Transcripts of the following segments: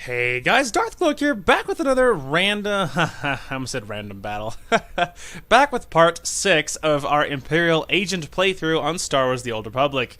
Hey guys, Darth Cloak here, back with another random, I almost said random battle, back with part 6 of our Imperial Agent playthrough on Star Wars The Old Republic.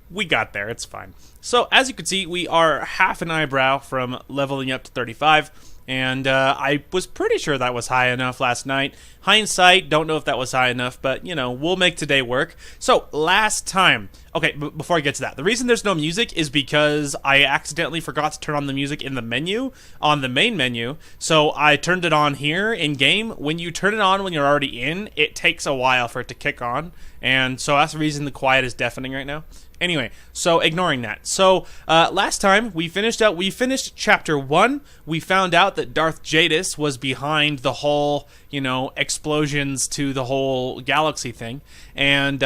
We got there, it's fine. So, as you can see, we are half an eyebrow from leveling up to 35, and I was pretty sure that was high enough last night. Hindsight, don't know if that was high enough, but, you know, we'll make today work. So, last time, okay, before I get to that, the reason there's no music is because I accidentally forgot to turn on the music in the menu, on the main menu, so I turned it on here in-game. When you turn it on when you're already in, it takes a while for it to kick on, and so that's the reason the quiet is deafening right now. Anyway, so ignoring that. So, last time we finished chapter 1. We found out that Darth Jadis was behind the whole, you know, explosions to the whole galaxy thing. And,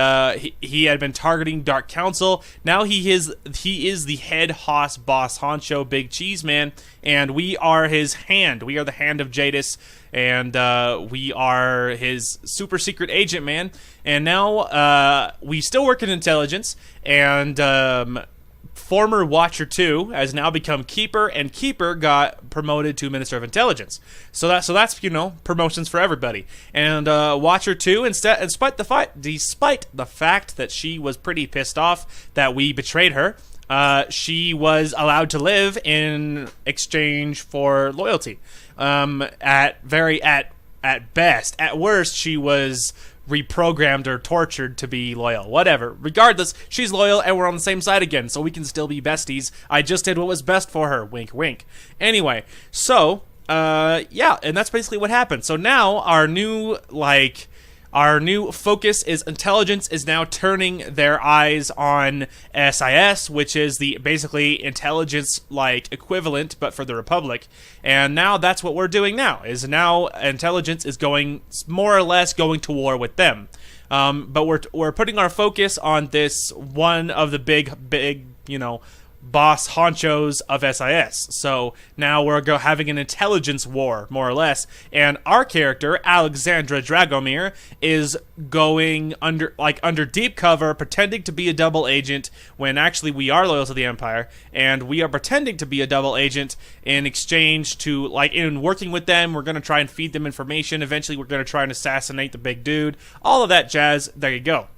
he had been targeting Dark Council. Now he is the head boss honcho, big cheese man. And we are his hand. We are the hand of Jadis. And we are his super secret agent, man. And now we still work in intelligence. And former Watcher 2 has now become Keeper, and Keeper got promoted to Minister of Intelligence. So that's you know, promotions for everybody. And Watcher 2, despite the fact that she was pretty pissed off that we betrayed her, she was allowed to live in exchange for loyalty. At best. At worst, she was reprogrammed or tortured to be loyal. Whatever. Regardless, she's loyal and we're on the same side again, so we can still be besties. I just did what was best for her. Wink, wink. Anyway, so, yeah, and that's basically what happened. So now, our new focus is intelligence is now turning their eyes on SIS, which is the basically intelligence equivalent, but for the Republic. And now that's what we're doing now. Is now intelligence is going more or less going to war with them. But we're putting our focus on this one of the big you know, boss honchos of SIS. So now we're having an intelligence war, more or less, and our character, Alexandra Dragomir, is going under deep cover, pretending to be a double agent when actually we are loyal to the Empire, and we are pretending to be a double agent in exchange to, in working with them, we're going to try and feed them information. Eventually we're going to try and assassinate the big dude. All of that jazz. There you go.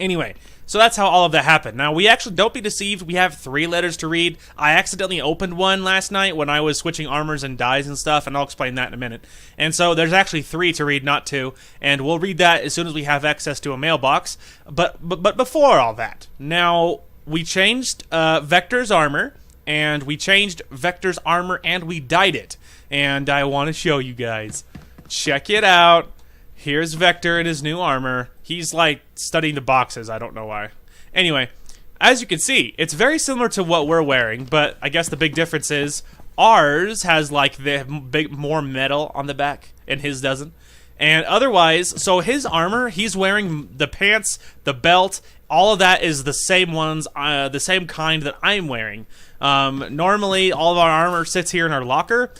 Anyway, so that's how all of that happened. Now, we actually, don't be deceived, we have 3 letters to read. I accidentally opened one last night when I was switching armors and dyes and stuff, and I'll explain that in a minute. And so there's actually 3 to read, not 2, and we'll read that as soon as we have access to a mailbox. But before all that, now, we changed Vector's armor, and we dyed it. And I want to show you guys. Check it out. Here's Vector in his new armor. He's, studying the boxes. I don't know why. Anyway, as you can see, it's very similar to what we're wearing, but I guess the big difference is ours has, more metal on the back, and his doesn't. And otherwise, so his armor, he's wearing the pants, the belt, all of that is the same ones, the same kind that I'm wearing. Normally, all of our armor sits here in our locker.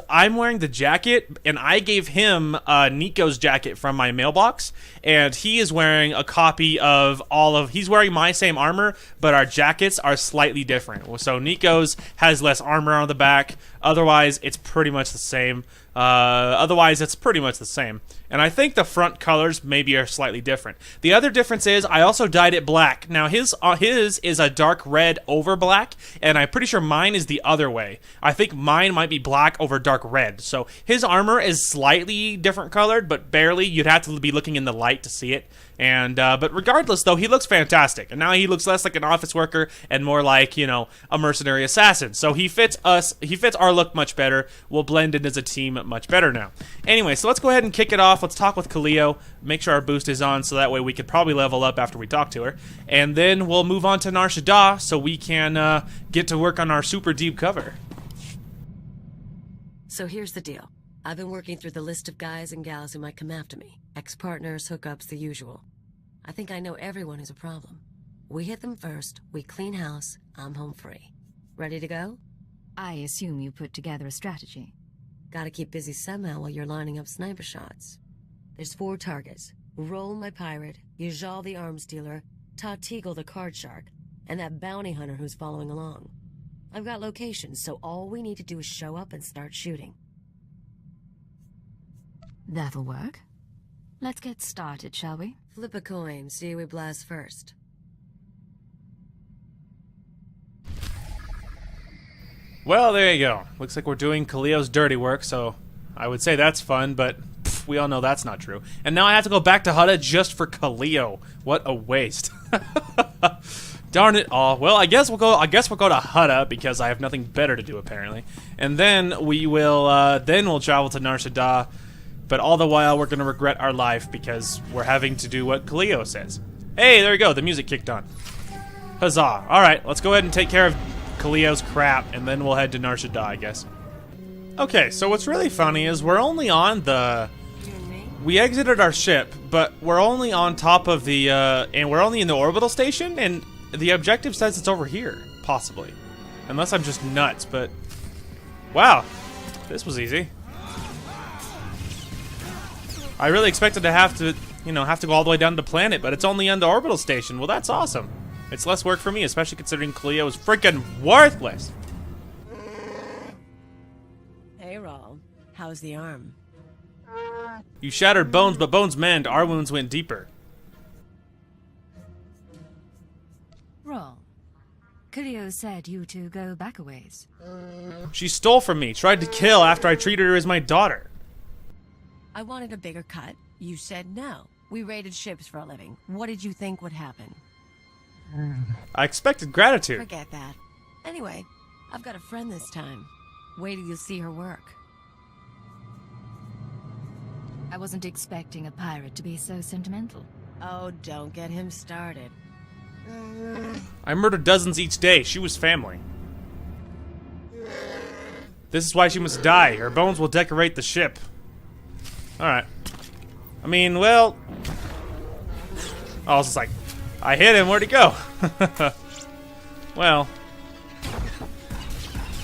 I'm wearing the jacket, and I gave him Nico's jacket from my mailbox, and he is wearing a copy of he's wearing my same armor, but our jackets are slightly different. So Nico's has less armor on the back. Otherwise, it's pretty much the same. And I think the front colors maybe are slightly different. The other difference is I also dyed it black. Now his is a dark red over black, and I'm pretty sure mine is the other way. I think mine might be black over dark red. So his armor is slightly different colored, but barely. You'd have to be looking in the light to see it. And but regardless, though, he looks fantastic. And now he looks less like an office worker and more like, you know, a mercenary assassin. So he fits our look much better. We'll blend in as a team much better now. Anyway, so let's go ahead and kick it off. Let's talk with Kaleo. Make sure our boost is on so that way we could probably level up after we talk to her. And then we'll move on to Nar Shaddaa so we can get to work on our super deep cover. So here's the deal. I've been working through the list of guys and gals who might come after me. Ex-partners, hookups, the usual. I think I know everyone who's a problem. We hit them first, we clean house, I'm home free. Ready to go? I assume you put together a strategy. Gotta keep busy somehow while you're lining up sniper shots. There's 4 targets. Roll my pirate, Yajal the arms dealer, Todd Teagle the card shark, and that bounty hunter who's following along. I've got locations, so all we need to do is show up and start shooting. That'll work. Let's get started, shall we? Flip a coin, see who we blast first. Well, there you go. Looks like we're doing Khalil's dirty work, so I would say that's fun, but we all know that's not true. And now I have to go back to Hutta just for Khalil. What a waste. Darn it all. Well, I guess we'll go to Hutta because I have nothing better to do apparently. And then we'll travel to Nar Shaddaa, but all the while we're going to regret our life because we're having to do what Khalil says. Hey, there you go. The music kicked on. Huzzah. All right, let's go ahead and take care of Khalil's crap, and then we'll head to Nar Shaddaa, I guess. Okay, so what's really funny is we're only on the... We exited our ship, but we're only on top of the, and we're only in the orbital station, and the objective says it's over here, possibly. Unless I'm just nuts, but... Wow, this was easy. I really expected to have to go all the way down to the planet, but it's only on the orbital station. Well, that's awesome. It's less work for me, especially considering Cleo is freaking worthless. Hey, Rawl. How's the arm? You shattered bones, but bones mend. Our wounds went deeper. Wrong. Cleo said you two go back a ways. She stole from me, tried to kill after I treated her as my daughter. I wanted a bigger cut. You said no. We raided ships for a living. What did you think would happen? I expected gratitude. Forget that. Anyway, I've got a friend this time. Wait till you see her work. I wasn't expecting a pirate to be so sentimental. Oh, don't get him started. I murdered dozens each day. She was family. This is why she must die. Her bones will decorate the ship. Alright. I mean, well... I was just like, I hit him, where'd he go? Well...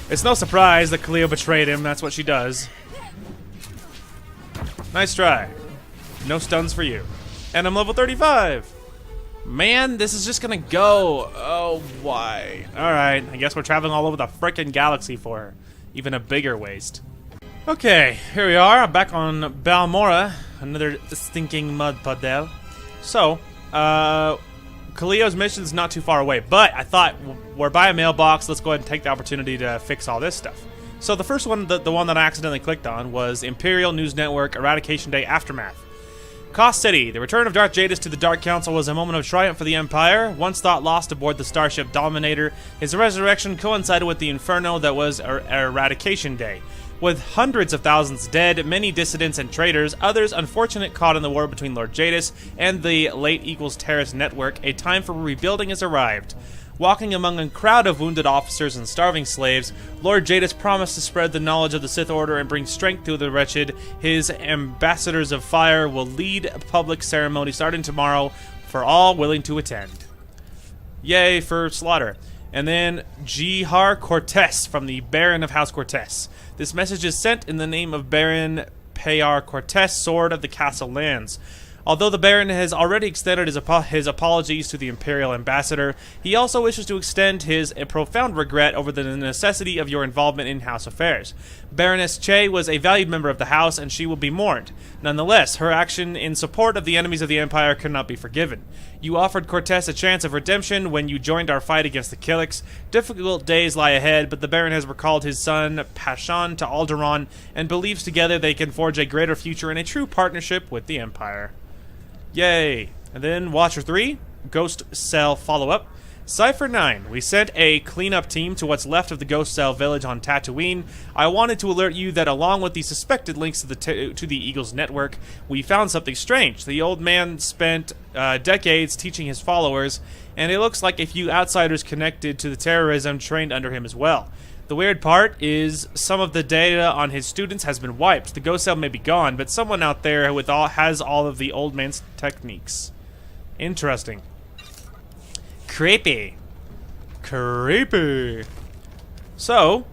It's no surprise that Cleo betrayed him, that's what she does. Nice try. No stuns for you. And I'm level 35! Man, this is just gonna go. Oh, why? Alright, I guess we're traveling all over the frickin' galaxy for her. Even a bigger waste. Okay, here we are, I'm back on Balmora, another stinking mud puddle. So, Kaleo's mission is not too far away, but I thought we're by a mailbox, let's go ahead and take the opportunity to fix all this stuff. So the first one, the one that I accidentally clicked on, was Imperial News Network Eradication Day Aftermath. Cost City, the return of Darth Jadis to the Dark Council was a moment of triumph for the Empire. Once thought lost aboard the starship Dominator, his resurrection coincided with the inferno that was Eradication Day. With hundreds of thousands dead, many dissidents and traitors, others unfortunate caught in the war between Lord Jadis and the late Taris network, a time for rebuilding has arrived. Walking among a crowd of wounded officers and starving slaves, Lord Jadis promised to spread the knowledge of the Sith Order and bring strength to the wretched. His ambassadors of fire will lead a public ceremony starting tomorrow for all willing to attend. Yay for slaughter. And then Jihar Cortez from the Baron of House Cortez. This message is sent in the name of Baron Payar Cortez, Sword of the Castle Lands. Although the Baron has already extended his apologies to the Imperial Ambassador, he also wishes to extend his profound regret over the necessity of your involvement in House affairs. Baroness Che was a valued member of the House, and she will be mourned. Nonetheless, her action in support of the enemies of the Empire cannot be forgiven. You offered Cortez a chance of redemption when you joined our fight against the Killiks. Difficult days lie ahead, but the Baron has recalled his son Pashan to Alderaan, and believes together they can forge a greater future in a true partnership with the Empire. Yay! And then Watcher 3, Ghost Cell follow-up. Cypher 9, we sent a cleanup team to what's left of the Ghost Cell village on Tatooine. I wanted to alert you that along with the suspected links to the Eagles network, we found something strange. The old man spent decades teaching his followers, and it looks like a few outsiders connected to the terrorism trained under him as well. The weird part is some of the data on his students has been wiped. The Ghost Cell may be gone, but someone out there has all of the old man's techniques. Interesting. Creepy. Creepy. So,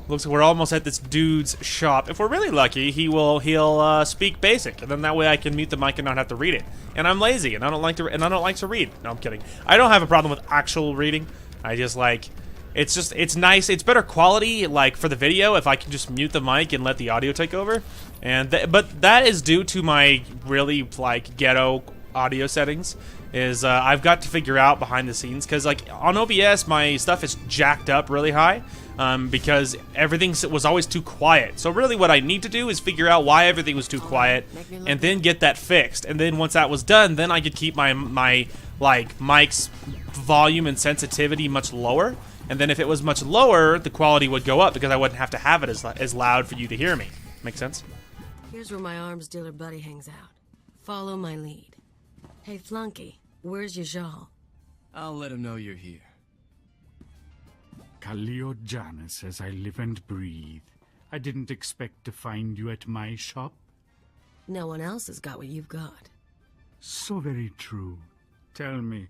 looks like we're almost at this dude's shop. If we're really lucky, he'll speak basic, and then that way I can mute the mic and not have to read it. And I'm lazy, and I don't like to read. No, I'm kidding. I don't have a problem with actual reading. I just like It's just, it's nice. It's better quality, like, for the video if I can just mute the mic and let the audio take over. And but that is due to my really, like, ghetto audio settings. I've got to figure out behind the scenes, because, like, on OBS, my stuff is jacked up really high, because everything was always too quiet. So really what I need to do is figure out why everything was too quiet, and then get that fixed. And then once that was done, then I could keep my like, mic's volume and sensitivity much lower. And then if it was much lower, the quality would go up because I wouldn't have to have it as loud for you to hear me. Make sense? Here's where my arms dealer buddy hangs out. Follow my lead. Hey, Flunky, where's Yajal? I'll let him know you're here. Kaleo Janus, as I live and breathe. I didn't expect to find you at my shop. No one else has got what you've got. So very true. Tell me,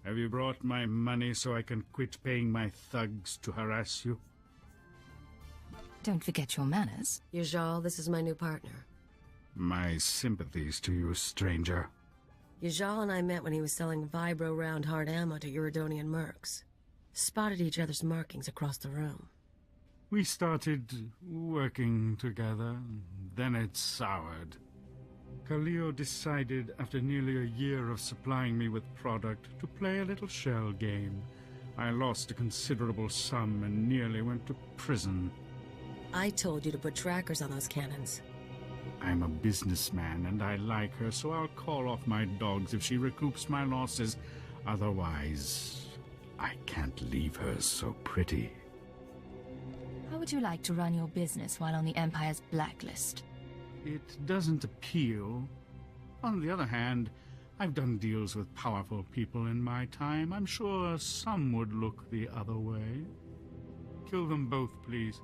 have you brought my money so I can quit paying my thugs to harass you? Don't forget your manners. Yajal, this is my new partner. My sympathies to you, stranger. Yajal and I met when he was selling vibro round hard ammo to Uridonian mercs. Spotted each other's markings across the room. We started working together, then it soured. Kaleo decided, after nearly a year of supplying me with product, to play a little shell game. I lost a considerable sum and nearly went to prison. I told you to put trackers on those cannons. I'm a businessman and I like her, so I'll call off my dogs if she recoups my losses. Otherwise, I can't leave her so pretty. How would you like to run your business while on the Empire's blacklist? It doesn't appeal. On the other hand, I've done deals with powerful people in my time. I'm sure some would look the other way. Kill them both, please.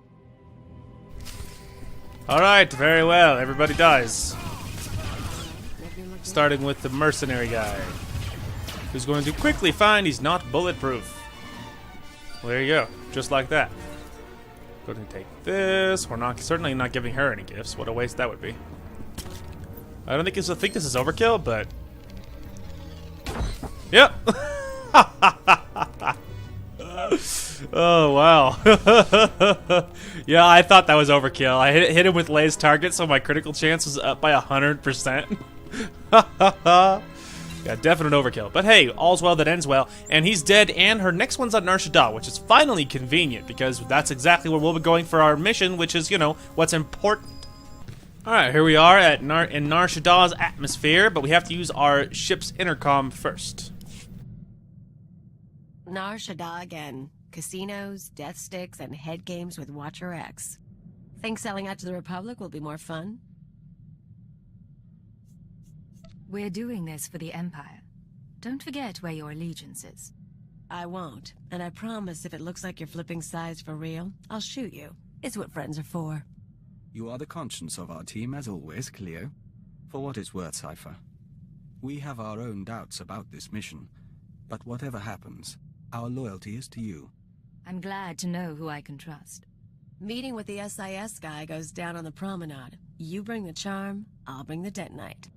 Alright, very well. Everybody dies. Starting with the mercenary guy, who's going to quickly find he's not bulletproof. Well, there you go. Just like that. Going to take this. We're certainly not giving her any gifts. What a waste that would be. I don't think this is overkill, but yep. Oh wow. Yeah, I thought that was overkill. I hit him with Lay's target, so my critical chance was up by 100%. Yeah, definite overkill. But hey, all's well that ends well. And he's dead, and her next one's on Nar Shaddaa, which is finally convenient, because that's exactly where we'll be going for our mission, which is, you know, what's important. Alright, here we are in Nar Shaddaa's atmosphere, but we have to use our ship's intercom first. Nar Shaddaa again. Casinos, death sticks, and head games with Watcher X. Think selling out to the Republic will be more fun? We're doing this for the Empire. Don't forget where your allegiance is. I won't, and I promise if it looks like you're flipping sides for real, I'll shoot you. It's what friends are for. You are the conscience of our team, as always, Cleo. For what it's worth, Sci-Fi. We have our own doubts about this mission, but whatever happens, our loyalty is to you. I'm glad to know who I can trust. Meeting with the SIS guy goes down on the promenade. You bring the charm, I'll bring the detonite.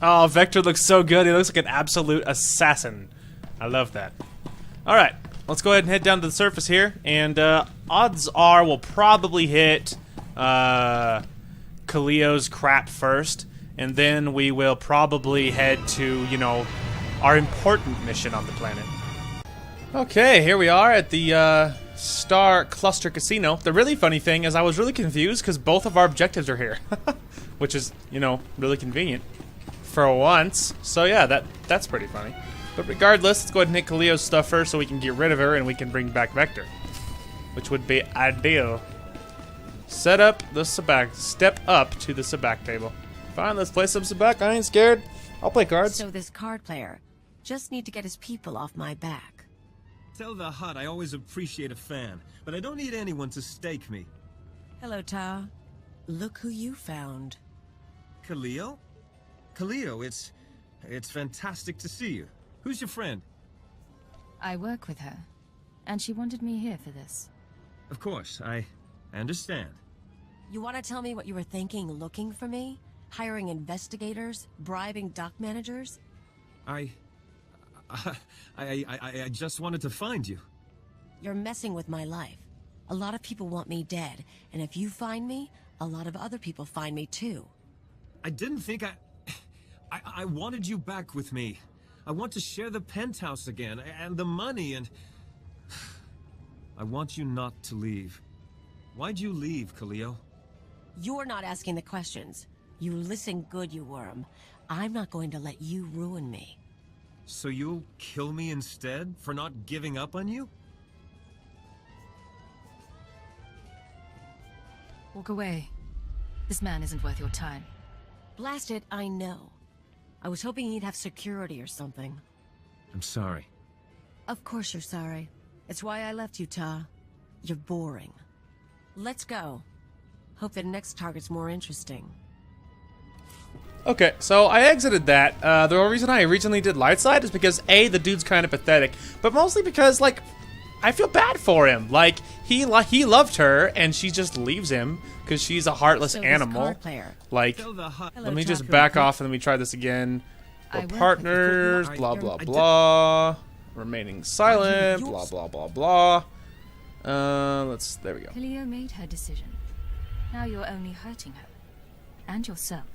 Oh, Vector looks so good. He looks like an absolute assassin. I love that. Alright, let's go ahead and head down to the surface here. And odds are we'll probably hit Kaleo's crap first. And then we will probably head to, you know, our important mission on the planet. Okay, here we are at the Star Cluster Casino. The really funny thing is I was really confused because both of our objectives are here. Which is, you know, really convenient. For once. So yeah, that's pretty funny. But regardless, let's go ahead and hit Kaleo's stuff first so we can get rid of her and we can bring back Vector. Which would be ideal. Set up the sabacc. Step up to the sabacc table. Fine, let's play some sabacc. I ain't scared. I'll play cards. So this card player, just need to get his people off my back. Tell the Hutt I always appreciate a fan, but I don't need anyone to stake me. Hello, Ta. Look who you found. Kaleo? Kaleo, it's fantastic to see you. Who's your friend? I work with her, and she wanted me here for this. Of course, I understand. You want to tell me what you were thinking looking for me? Hiring investigators? Bribing dock managers? I I just wanted to find you. You're messing with my life. A lot of people want me dead, and if you find me, a lot of other people find me too. I didn't think I wanted you back with me. I want to share the penthouse again, and the money, and... I want you not to leave. Why'd you leave, Khalil? You're not asking the questions. You listen good, you worm. I'm not going to let you ruin me. So you'll kill me instead, for not giving up on you? Walk away. This man isn't worth your time. Blast it, I know. I was hoping he'd have security or something. I'm sorry. Of course you're sorry. It's why I left you, Ta. You're boring. Let's go. Hope the next target's more interesting. Okay, so I exited that. The reason I originally did light side is because A, the dude's kind of pathetic, but mostly because, like, I feel bad for him. Like, he loved her, and she just leaves him because she's a heartless So animal. card player. Like, Hello, let me just Taco. back off and let me try this again. I We're work with partners, the- blah, I- blah, I- blah. Remaining silent, blah, yours? blah, blah, blah. There we go. Cleo made her decision. Now you're only hurting her. And yourself.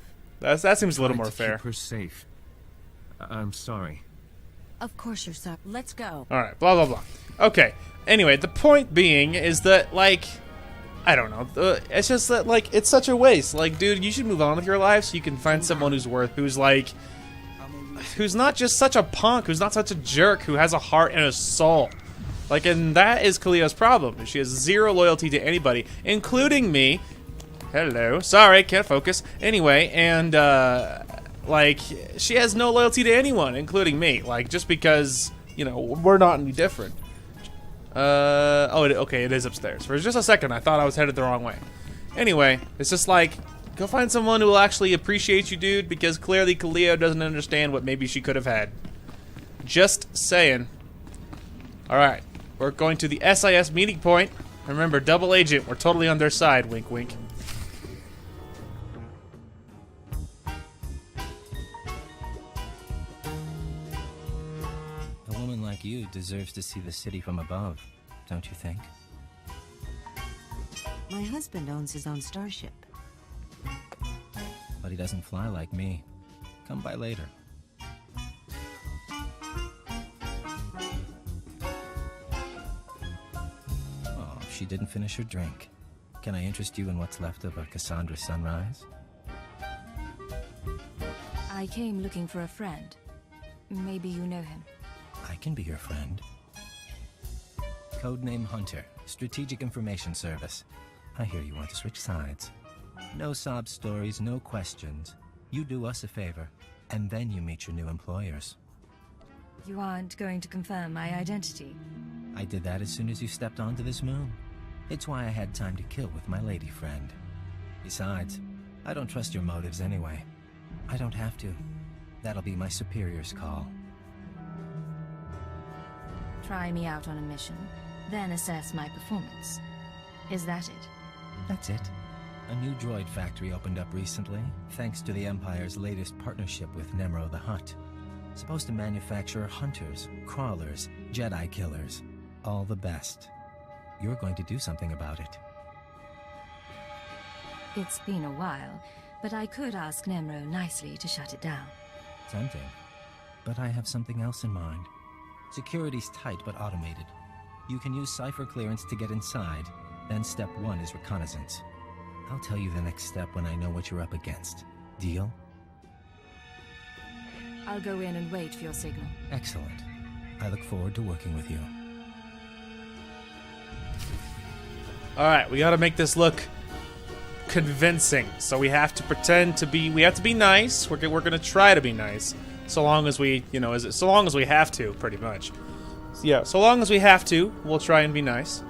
That seems a little Tried more to fair. Keep her safe. I'm sorry. Of course you're sorry. Let's go. Alright, blah, blah, blah. Okay, anyway, the point being is that, like, I don't know. It's just that, like, it's such a waste. Like, dude, you should move on with your life so you can find someone who's not just such a punk, who's not such a jerk, who has a heart and a soul. Like, and that is Kaleo's problem. She has zero loyalty to anybody, including me. Hello. Sorry, can't focus. Anyway, and, like, she has no loyalty to anyone, including me. Like, just because, you know, we're not any different. Okay, it is upstairs. For just a second, I thought I was headed the wrong way. Anyway, it's just like, go find someone who will actually appreciate you, dude, because clearly Kaleo doesn't understand what maybe she could have had. Just saying. Alright, we're going to the SIS meeting point. Remember, double agent, we're totally on their side, wink wink. A woman like you deserves to see the city from above, don't you think? My husband owns his own starship. But he doesn't fly like me. Come by later. Oh, she didn't finish her drink. Can I interest you in what's left of a Cassandra sunrise? I came looking for a friend. Maybe you know him. I can be your friend. Codename Hunter, Strategic Information Service. I hear you want to switch sides. No sob stories, no questions. You do us a favor, and then you meet your new employers. You aren't going to confirm my identity. I did that as soon as you stepped onto this moon. It's why I had time to kill with my lady friend. Besides, I don't trust your motives anyway. I don't have to. That'll be my superior's call. Try me out on a mission, then assess my performance. Is that it? That's it. A new droid factory opened up recently, thanks to the Empire's latest partnership with Nemro the Hutt. Supposed to manufacture hunters, crawlers, Jedi killers. All the best. You're going to do something about it. It's been a while, but I could ask Nemro nicely to shut it down. Tempting. But I have something else in mind. Security's tight but automated. You can use cipher clearance to get inside, then step 1 is reconnaissance. I'll tell you the next step when I know what you're up against. Deal? I'll go in and wait for your signal. Excellent. I look forward to working with you. Alright, we gotta make this look convincing. So we have to pretend to be, we have to be nice. We're gonna try to be nice. So long as we, you know, so long as we have to, pretty much. Yeah, so long as we have to, we'll try and be nice.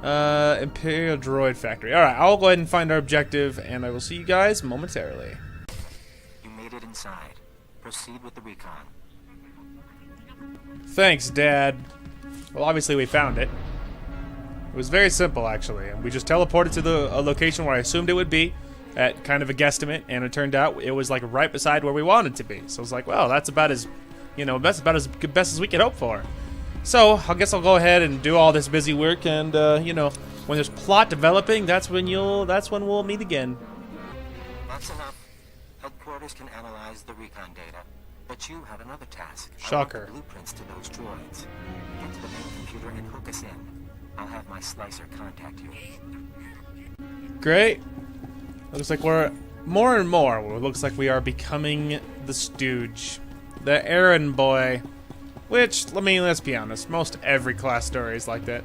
Imperial Droid Factory. Alright, I'll go ahead and find our objective, and I will see you guys momentarily. You made it inside. Proceed with the recon. Thanks, Dad. Well, obviously we found it. It was very simple, actually. And we just teleported to a location where I assumed it would be, at kind of a guesstimate, and it turned out it was like right beside where we wanted to be. So I was like, well, that's about as You know, that's about as best as we could hope for. So, I guess I'll go ahead and do all this busy work, and, you know, when there's plot developing, that's when we'll meet again. That's enough. Headquarters can analyze the recon data, but you have another task. Shocker. I want the blueprints to those droids. Get to the main computer and hook us in. I'll have my slicer contact you. Great. Looks like we're more and more. It looks like we are becoming the stooge, the errand boy. Which, I mean, let's be honest, most every class story is like that.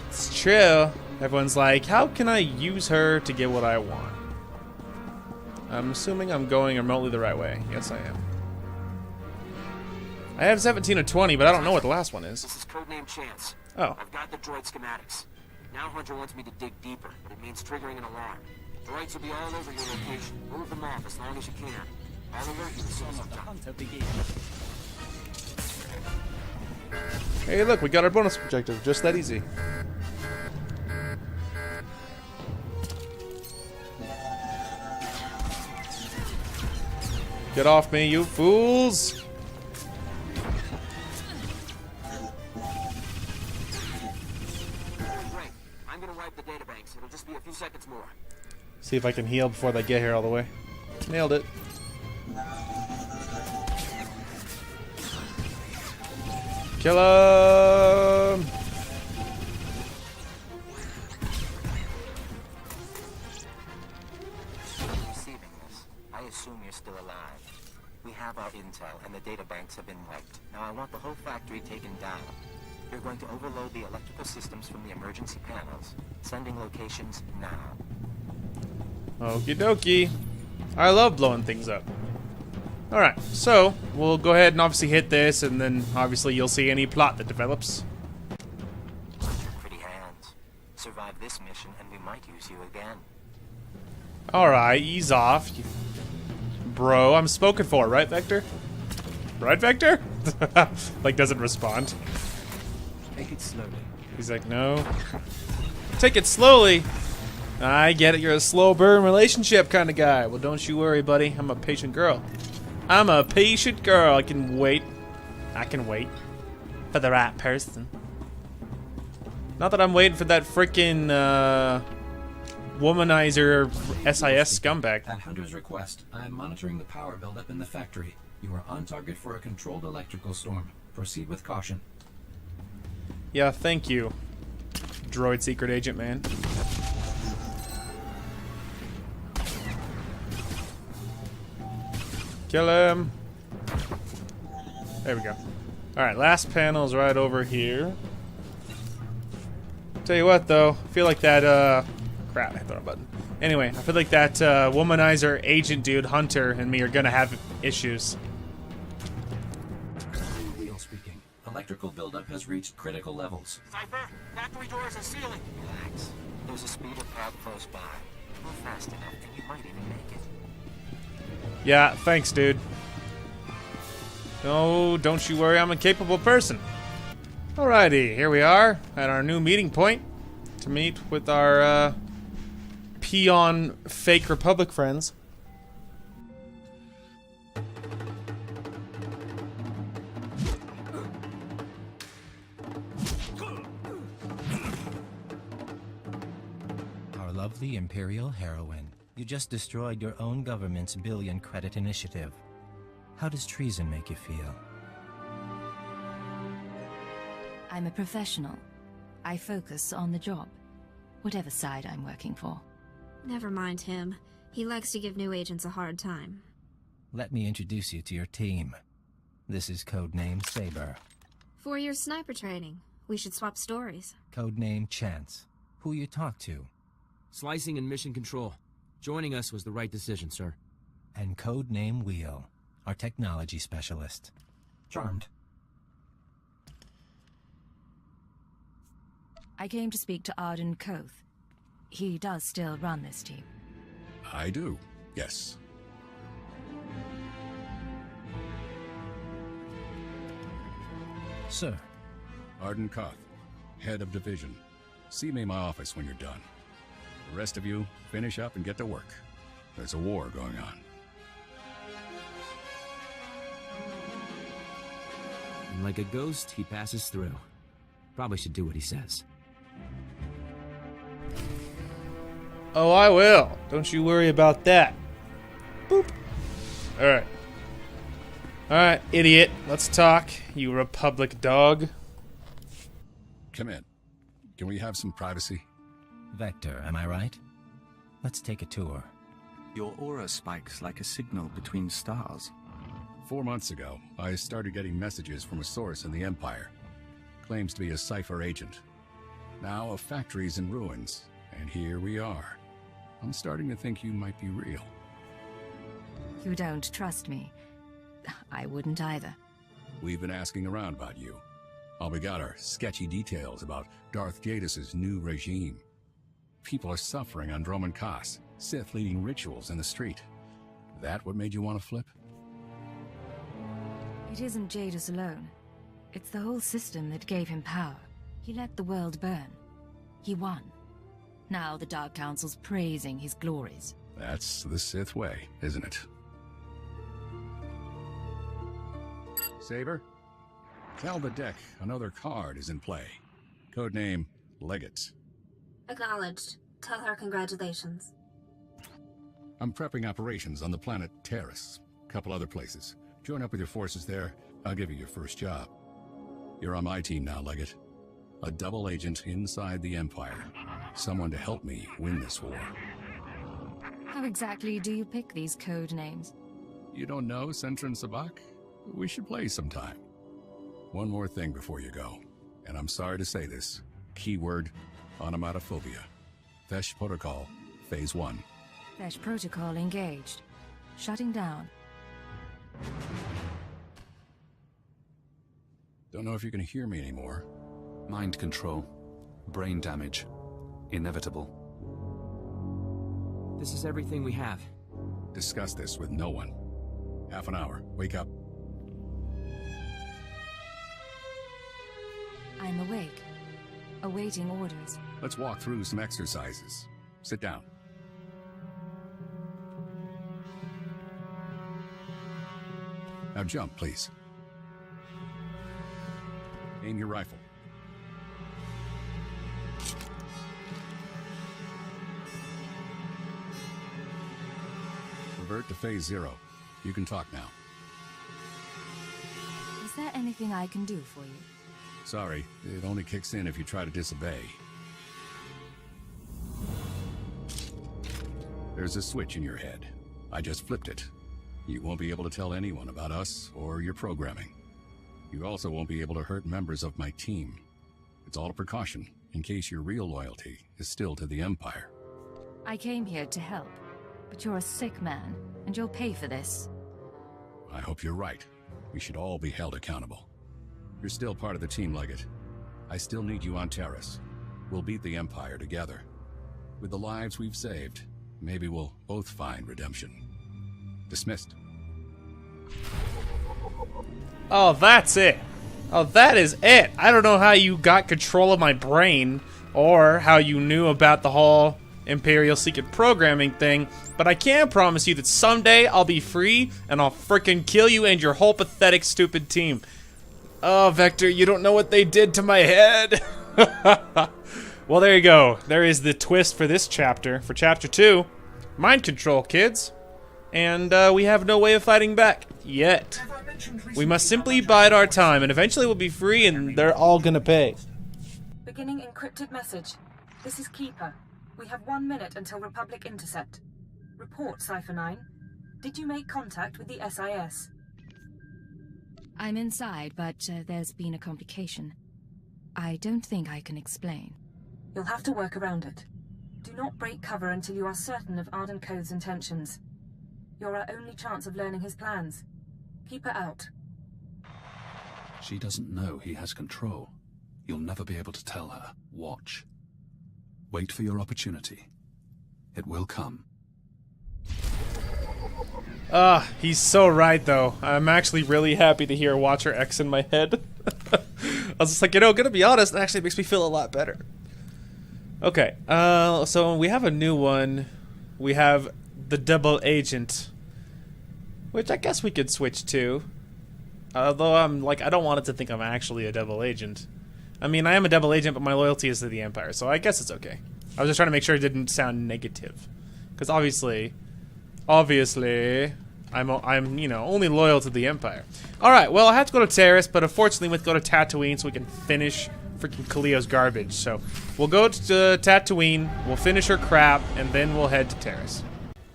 It's true. Everyone's like, how can I use her to get what I want? I'm assuming I'm going remotely the right way. Yes, I am. I have 17 or 20, but I don't know what the last one is. This is codename Chance. Oh. I've got the droid schematics. Now Hunter wants me to dig deeper, but it means triggering an alarm. Droids will be all over your location. Move them off as long as you can. I'll alert you as soon as I'm done. Hey, look, we got our bonus objective. Just that easy. Get off me, you fools! Great. I'm gonna wipe the databanks. It'll just be a few seconds more. See if I can heal before they get here all the way. Nailed it. Kill him! Receiving this, I assume you're still alive. We have our intel, and the databanks have been wiped. Now I want the whole factory taken down. You're going to overload the electrical systems from the emergency panels. Sending locations now. Okie dokie. I love blowing things up. Alright, so we'll go ahead and obviously hit this, and then obviously you'll see any plot that develops. Pretty hands. Survive this mission, and we might use you again. Alright, ease off. Bro, I'm spoken for, right, Vector? Right, Vector? Like, doesn't respond. Take it slowly. He's like, no. Take it slowly. I get it, you're a slow burn relationship kind of guy. Well, don't you worry, buddy. I'm a patient girl. I'm a patient girl. I can wait. I can wait for the right person. Not that I'm waiting for that freaking womanizer SIS scumbag. At Hunter's request, I am monitoring the power buildup in the factory. You are on target for a controlled electrical storm. Proceed with caution. Yeah, thank you, droid secret agent man. Kill him. There we go. Alright, last panel's right over here. Tell you what, though. I feel like that, crap, I hit the wrong button. Anyway, I feel like that, womanizer agent dude, Hunter, and me are gonna have issues. Wheel speaking. Electrical buildup has reached critical levels. Cypher, factory doors and ceiling. Relax. There's a speeder pad close by. Move fast enough, and you might even make it. Yeah, thanks, dude. No, don't you worry, I'm a capable person. Alrighty, here we are at our new meeting point to meet with our peon fake Republic friends. Our lovely Imperial heroine. You just destroyed your own government's billion credit initiative. How does treason make you feel? I'm a professional. I focus on the job, whatever side I'm working for. Never mind him. He likes to give new agents a hard time. Let me introduce you to your team. This is codename Saber. 4 years sniper training. We should swap stories. Codename Chance. Who you talk to? Slicing and mission control. Joining us was the right decision, sir. And codename Wheel, our technology specialist. Charmed. I came to speak to Arden Koth. He does still run this team. I do, yes. Sir. Arden Koth, head of division. See me in my office when you're done. The rest of you, finish up and get to work. There's a war going on. And like a ghost, he passes through. Probably should do what he says. Oh, I will. Don't you worry about that. Boop. Alright. Alright, idiot. Let's talk, you Republic dog. Come in. Can we have some privacy? Vector, am I right? Let's take a tour. Your aura spikes like a signal between stars. 4 months ago, I started getting messages from a source in the Empire. Claims to be a SWTOR agent. Now a factory's in ruins, and here we are. I'm starting to think you might be real. You don't trust me. I wouldn't either. We've been asking around about you. All we got are sketchy details about Darth Jadis's new regime. People are suffering on Droman Kos, Sith leading rituals in the street. That what made you want to flip? It isn't Jadis alone. It's the whole system that gave him power. He let the world burn. He won. Now the Dark Council's praising his glories. That's the Sith way, isn't it? Saber? Tell the deck another card is in play. Codename Legate. Acknowledged. Tell her congratulations. I'm prepping operations on the planet Taris. Couple other places. Join up with your forces there. I'll give you your first job. You're on my team now, Legate. A double agent inside the Empire. Someone to help me win this war. How exactly do you pick these code names? You don't know Centron Sabak? We should play sometime. One more thing before you go, and I'm sorry to say this. Keyword, onomatophobia. Fesh Protocol, Phase 1. Fesh Protocol engaged. Shutting down. Don't know if you can hear me anymore. Mind control. Brain damage. Inevitable. This is everything we have. Discuss this with no one. Half an hour. Wake up. I'm awake. Awaiting orders. Let's walk through some exercises. Sit down. Now jump, please. Aim your rifle. Revert to Phase 0. You can talk now. Is there anything I can do for you? Sorry, it only kicks in if you try to disobey. There's a switch in your head. I just flipped it. You won't be able to tell anyone about us or your programming. You also won't be able to hurt members of my team. It's all a precaution, in case your real loyalty is still to the Empire. I came here to help, but you're a sick man, and you'll pay for this. I hope you're right. We should all be held accountable. You're still part of the team, Legate. I still need you on Taris. We'll beat the Empire together. With the lives we've saved, maybe we'll both find redemption. Dismissed. Oh, that's it. Oh, that is it. I don't know how you got control of my brain or how you knew about the whole Imperial secret programming thing, but I can promise you that someday I'll be free and I'll frickin' kill you and your whole pathetic, stupid team. Oh, Vector, you don't know what they did to my head. Well, there you go. There is the twist for this chapter. For Chapter 2, mind control, kids. And we have no way of fighting back. Yet. We must simply bide our time, and eventually we'll be free, and they're all gonna pay. Beginning encrypted message. This is Keeper. We have 1 minute until Republic intercept. Report, Cipher 9. Did you make contact with the SIS? I'm inside, but there's been a complication. I don't think I can explain. You'll have to work around it. Do not break cover until you are certain of Arden Code's intentions. You're our only chance of learning his plans. Keep her out. She doesn't know he has control. You'll never be able to tell her. Watch. Wait for your opportunity. It will come. He's so right, though. I'm actually really happy to hear Watcher X in my head. I was just like, you know, gonna be honest, it actually makes me feel a lot better. Okay, so we have a new one. We have the double agent, which I guess we could switch to. Although I'm like, I don't want it to think I'm actually a double agent. I mean, I am a double agent, but my loyalty is to the Empire, so I guess it's okay. I was just trying to make sure it didn't sound negative, because obviously, I'm you know, only loyal to the Empire. All right, well, I have to go to Taris, but unfortunately, we have to go to Tatooine so we can finish freaking Cleo's garbage. So we'll go to Tatooine, we'll finish her crap, and then we'll head to Taris.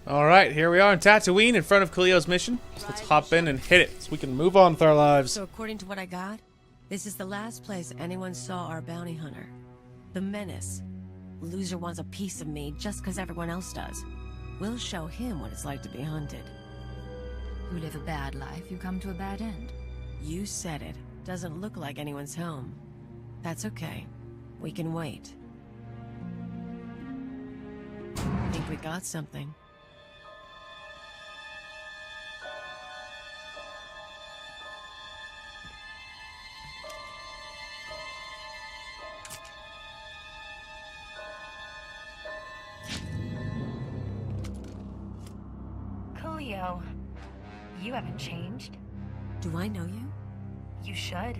All right, here we are in Tatooine in front of Cleo's mission. So let's hop in and hit it so we can move on with our lives. So according to what I got, this is the last place anyone saw our bounty hunter. The Menace. Loser wants a piece of me just because everyone else does. We'll show him what it's like to be hunted. You live a bad life, you come to a bad end. You said it. Doesn't look like anyone's home. That's okay. We can wait. Think we got something. Cleo, you haven't changed. Do I know you? You should.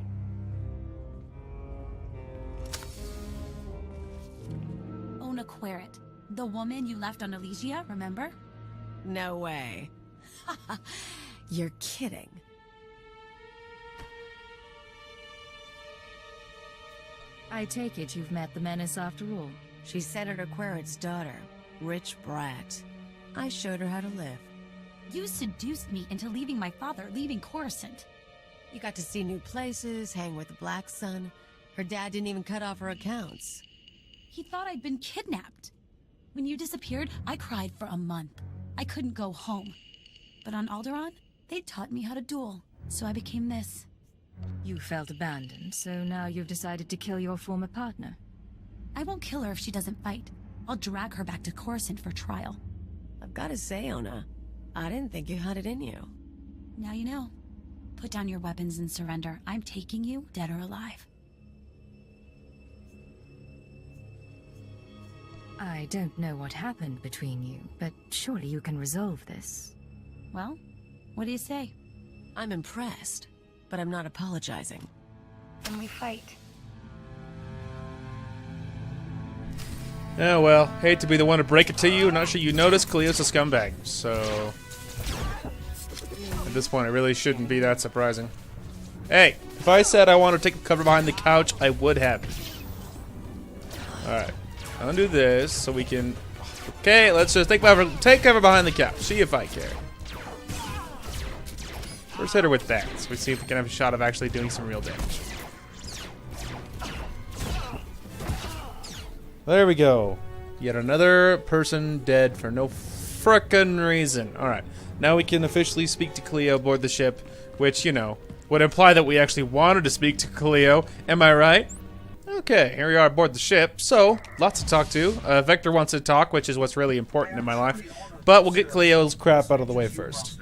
Ona Querrit, the woman you left on Elysia, remember? No way. You're kidding. I take it you've met the Menace after all. She's Senator Querrit's daughter. Rich brat. I showed her how to live. You seduced me into leaving my father, leaving Coruscant. You got to see new places, hang with the Black Sun. Her dad didn't even cut off her accounts. He thought I'd been kidnapped. When you disappeared, I cried for a month. I couldn't go home. But on Alderaan, they taught me how to duel, so I became this. You felt abandoned, so now you've decided to kill your former partner. I won't kill her if she doesn't fight. I'll drag her back to Coruscant for trial. I've got to say, Ona, I didn't think you had it in you. Now you know. Put down your weapons and surrender. I'm taking you, dead or alive. I don't know what happened between you, but surely you can resolve this. Well, what do you say? I'm impressed, but I'm not apologizing. Then we fight. Oh well, hate to be the one to break it to you. Not sure you noticed Cleo's a scumbag, so at this point it really shouldn't be that surprising. Hey, if I said I wanted to take the cover behind the couch, I would have. Alright, undo this so we can... Okay, let's just take cover behind the couch. See if I care. First hit her with that, so we see if we can have a shot of actually doing some real damage. There we go. Yet another person dead for no frickin' reason. Alright, now we can officially speak to Cleo aboard the ship, which, you know, would imply that we actually wanted to speak to Cleo. Am I right? Okay, here we are aboard the ship. So, lots to talk to. Vector wants to talk, which is what's really important in my life. But we'll get Cleo's crap out of the way first.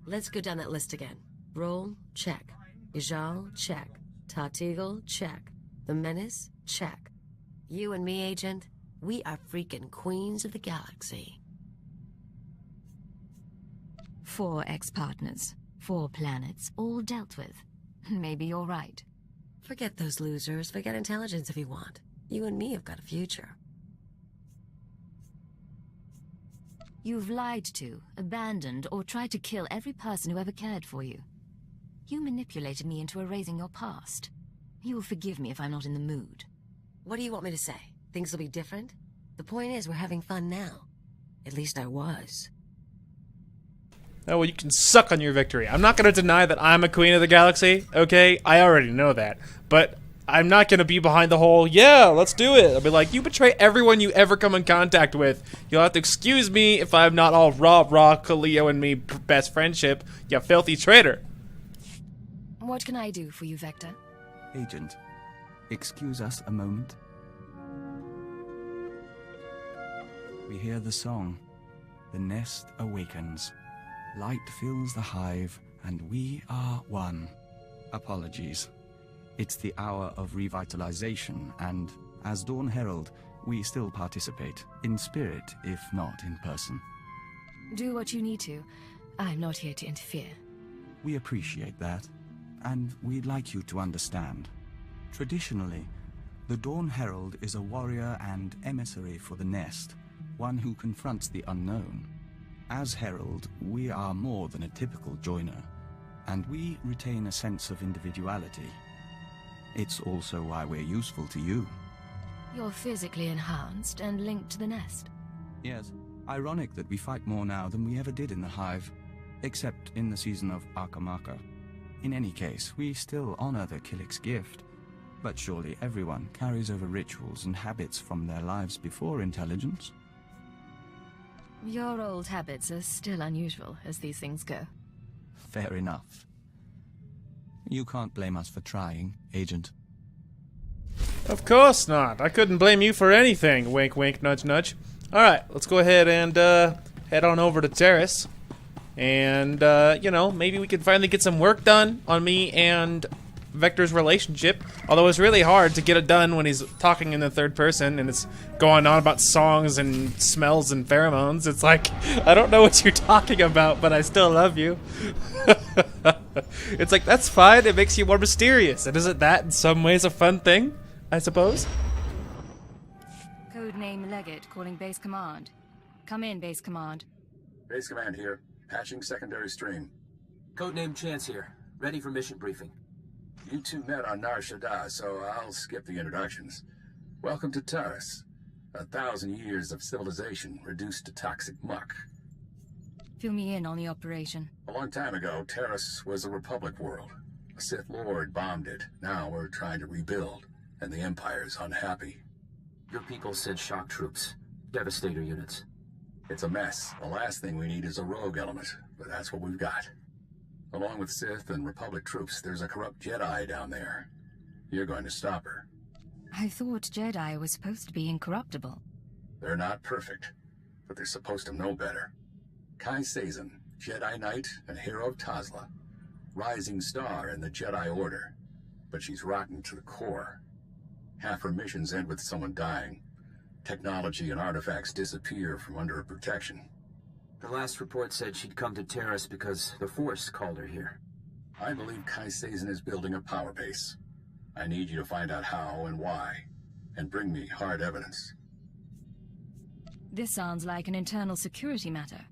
Let's go down that list again. Roll, check. Ijal, check. Tatigel, check. The Menace, check. You and me, Agent, we are freaking queens of the galaxy. 4 ex-partners, 4 planets, all dealt with. Maybe you're right. Forget those losers. Forget intelligence if you want. You and me have got a future. You've lied to, abandoned, or tried to kill every person who ever cared for you. You manipulated me into erasing your past. You'll forgive me if I'm not in the mood. What do you want me to say? Things will be different? The point is, we're having fun now. At least I was. Oh, well, you can suck on your victory. I'm not going to deny that I'm a queen of the galaxy, okay? I already know that. But I'm not going to be behind the whole, yeah, let's do it. I'll be like, you betray everyone you ever come in contact with. You'll have to excuse me if I'm not all rah, Cleo and me best friendship, you filthy traitor. What can I do for you, Vector? Agent, excuse us a moment. We hear the song. The nest awakens. Light fills the hive, and we are one. Apologies. It's the hour of revitalization, and as Dawn Herald, we still participate, in spirit, if not in person. Do what you need to. I'm not here to interfere. We appreciate that, and we'd like you to understand. Traditionally, the Dawn Herald is a warrior and emissary for the Nest, one who confronts the unknown. As Herald, we are more than a typical joiner, and we retain a sense of individuality. It's also why we're useful to you. You're physically enhanced and linked to the Nest. Yes, ironic that we fight more now than we ever did in the Hive, except in the season of Akamaka. In any case, we still honor the Killik's gift, but surely everyone carries over rituals and habits from their lives before intelligence. Your old habits are still unusual, as these things go. Fair enough. You can't blame us for trying, Agent. Of course not. I couldn't blame you for anything. Wink, wink, nudge, nudge. Alright, let's go ahead and head on over to Taris. And, you know, maybe we can finally get some work done on me and Vector's relationship. Although it's really hard to get it done when he's talking in the third person and it's going on about songs and smells and pheromones. It's like, I don't know what you're talking about, but I still love you. It's like, that's fine. It makes you more mysterious. And isn't that in some ways a fun thing, I suppose? Codename Leggett calling Base Command. Come in, Base Command. Base Command here. Patching secondary stream. Codename Chance here. Ready for mission briefing. You two met on Nar Shaddaa, so I'll skip the introductions. Welcome to Taris. 1,000 years of civilization reduced to toxic muck. Fill me in on the operation. A long time ago, Taris was a Republic world. A Sith Lord bombed it. Now we're trying to rebuild, and the Empire's unhappy. Your people sent shock troops. Devastator units. It's a mess. The last thing we need is a rogue element, but that's what we've got. Along with Sith and Republic troops, there's a corrupt Jedi down there. You're going to stop her. I thought Jedi was supposed to be incorruptible. They're not perfect, but they're supposed to know better. Kai Sazin, Jedi Knight and hero of Tazla. Rising star in the Jedi Order, but she's rotten to the core. Half her missions end with someone dying. Technology and artifacts disappear from under her protection. The last report said she'd come to Taris because the Force called her here. I believe Kai Sazin is building a power base. I need you to find out how and why, and bring me hard evidence. This sounds like an internal security matter.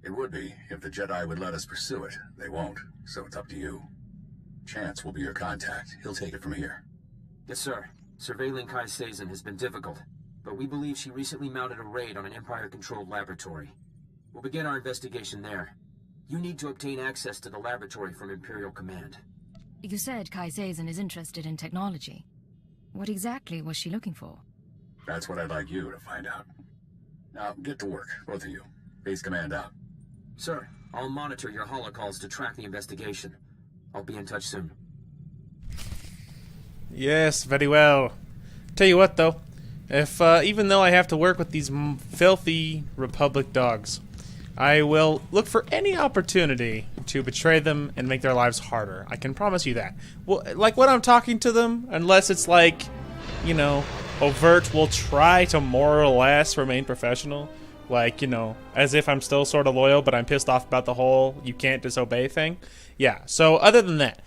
It would be, if the Jedi would let us pursue it. They won't, so it's up to you. Chance will be your contact. He'll take it from here. Yes, sir. Surveilling Kai Sazin has been difficult, but we believe she recently mounted a raid on an Empire-controlled laboratory. We'll begin our investigation there. You need to obtain access to the laboratory from Imperial Command. You said Kai Sazin is interested in technology. What exactly was she looking for? That's what I'd like you to find out. Now, get to work, both of you. Base Command out. Sir, I'll monitor your holocalls to track the investigation. I'll be in touch soon. Yes, very well. Tell you what, though. If, even though I have to work with these filthy Republic dogs, I will look for any opportunity to betray them and make their lives harder. I can promise you that. Well, like when I'm talking to them, unless it's like, you know, overt, we'll try to more or less remain professional. Like, you know, as if I'm still sort of loyal, but I'm pissed off about the whole you can't disobey thing. Yeah, so other than that,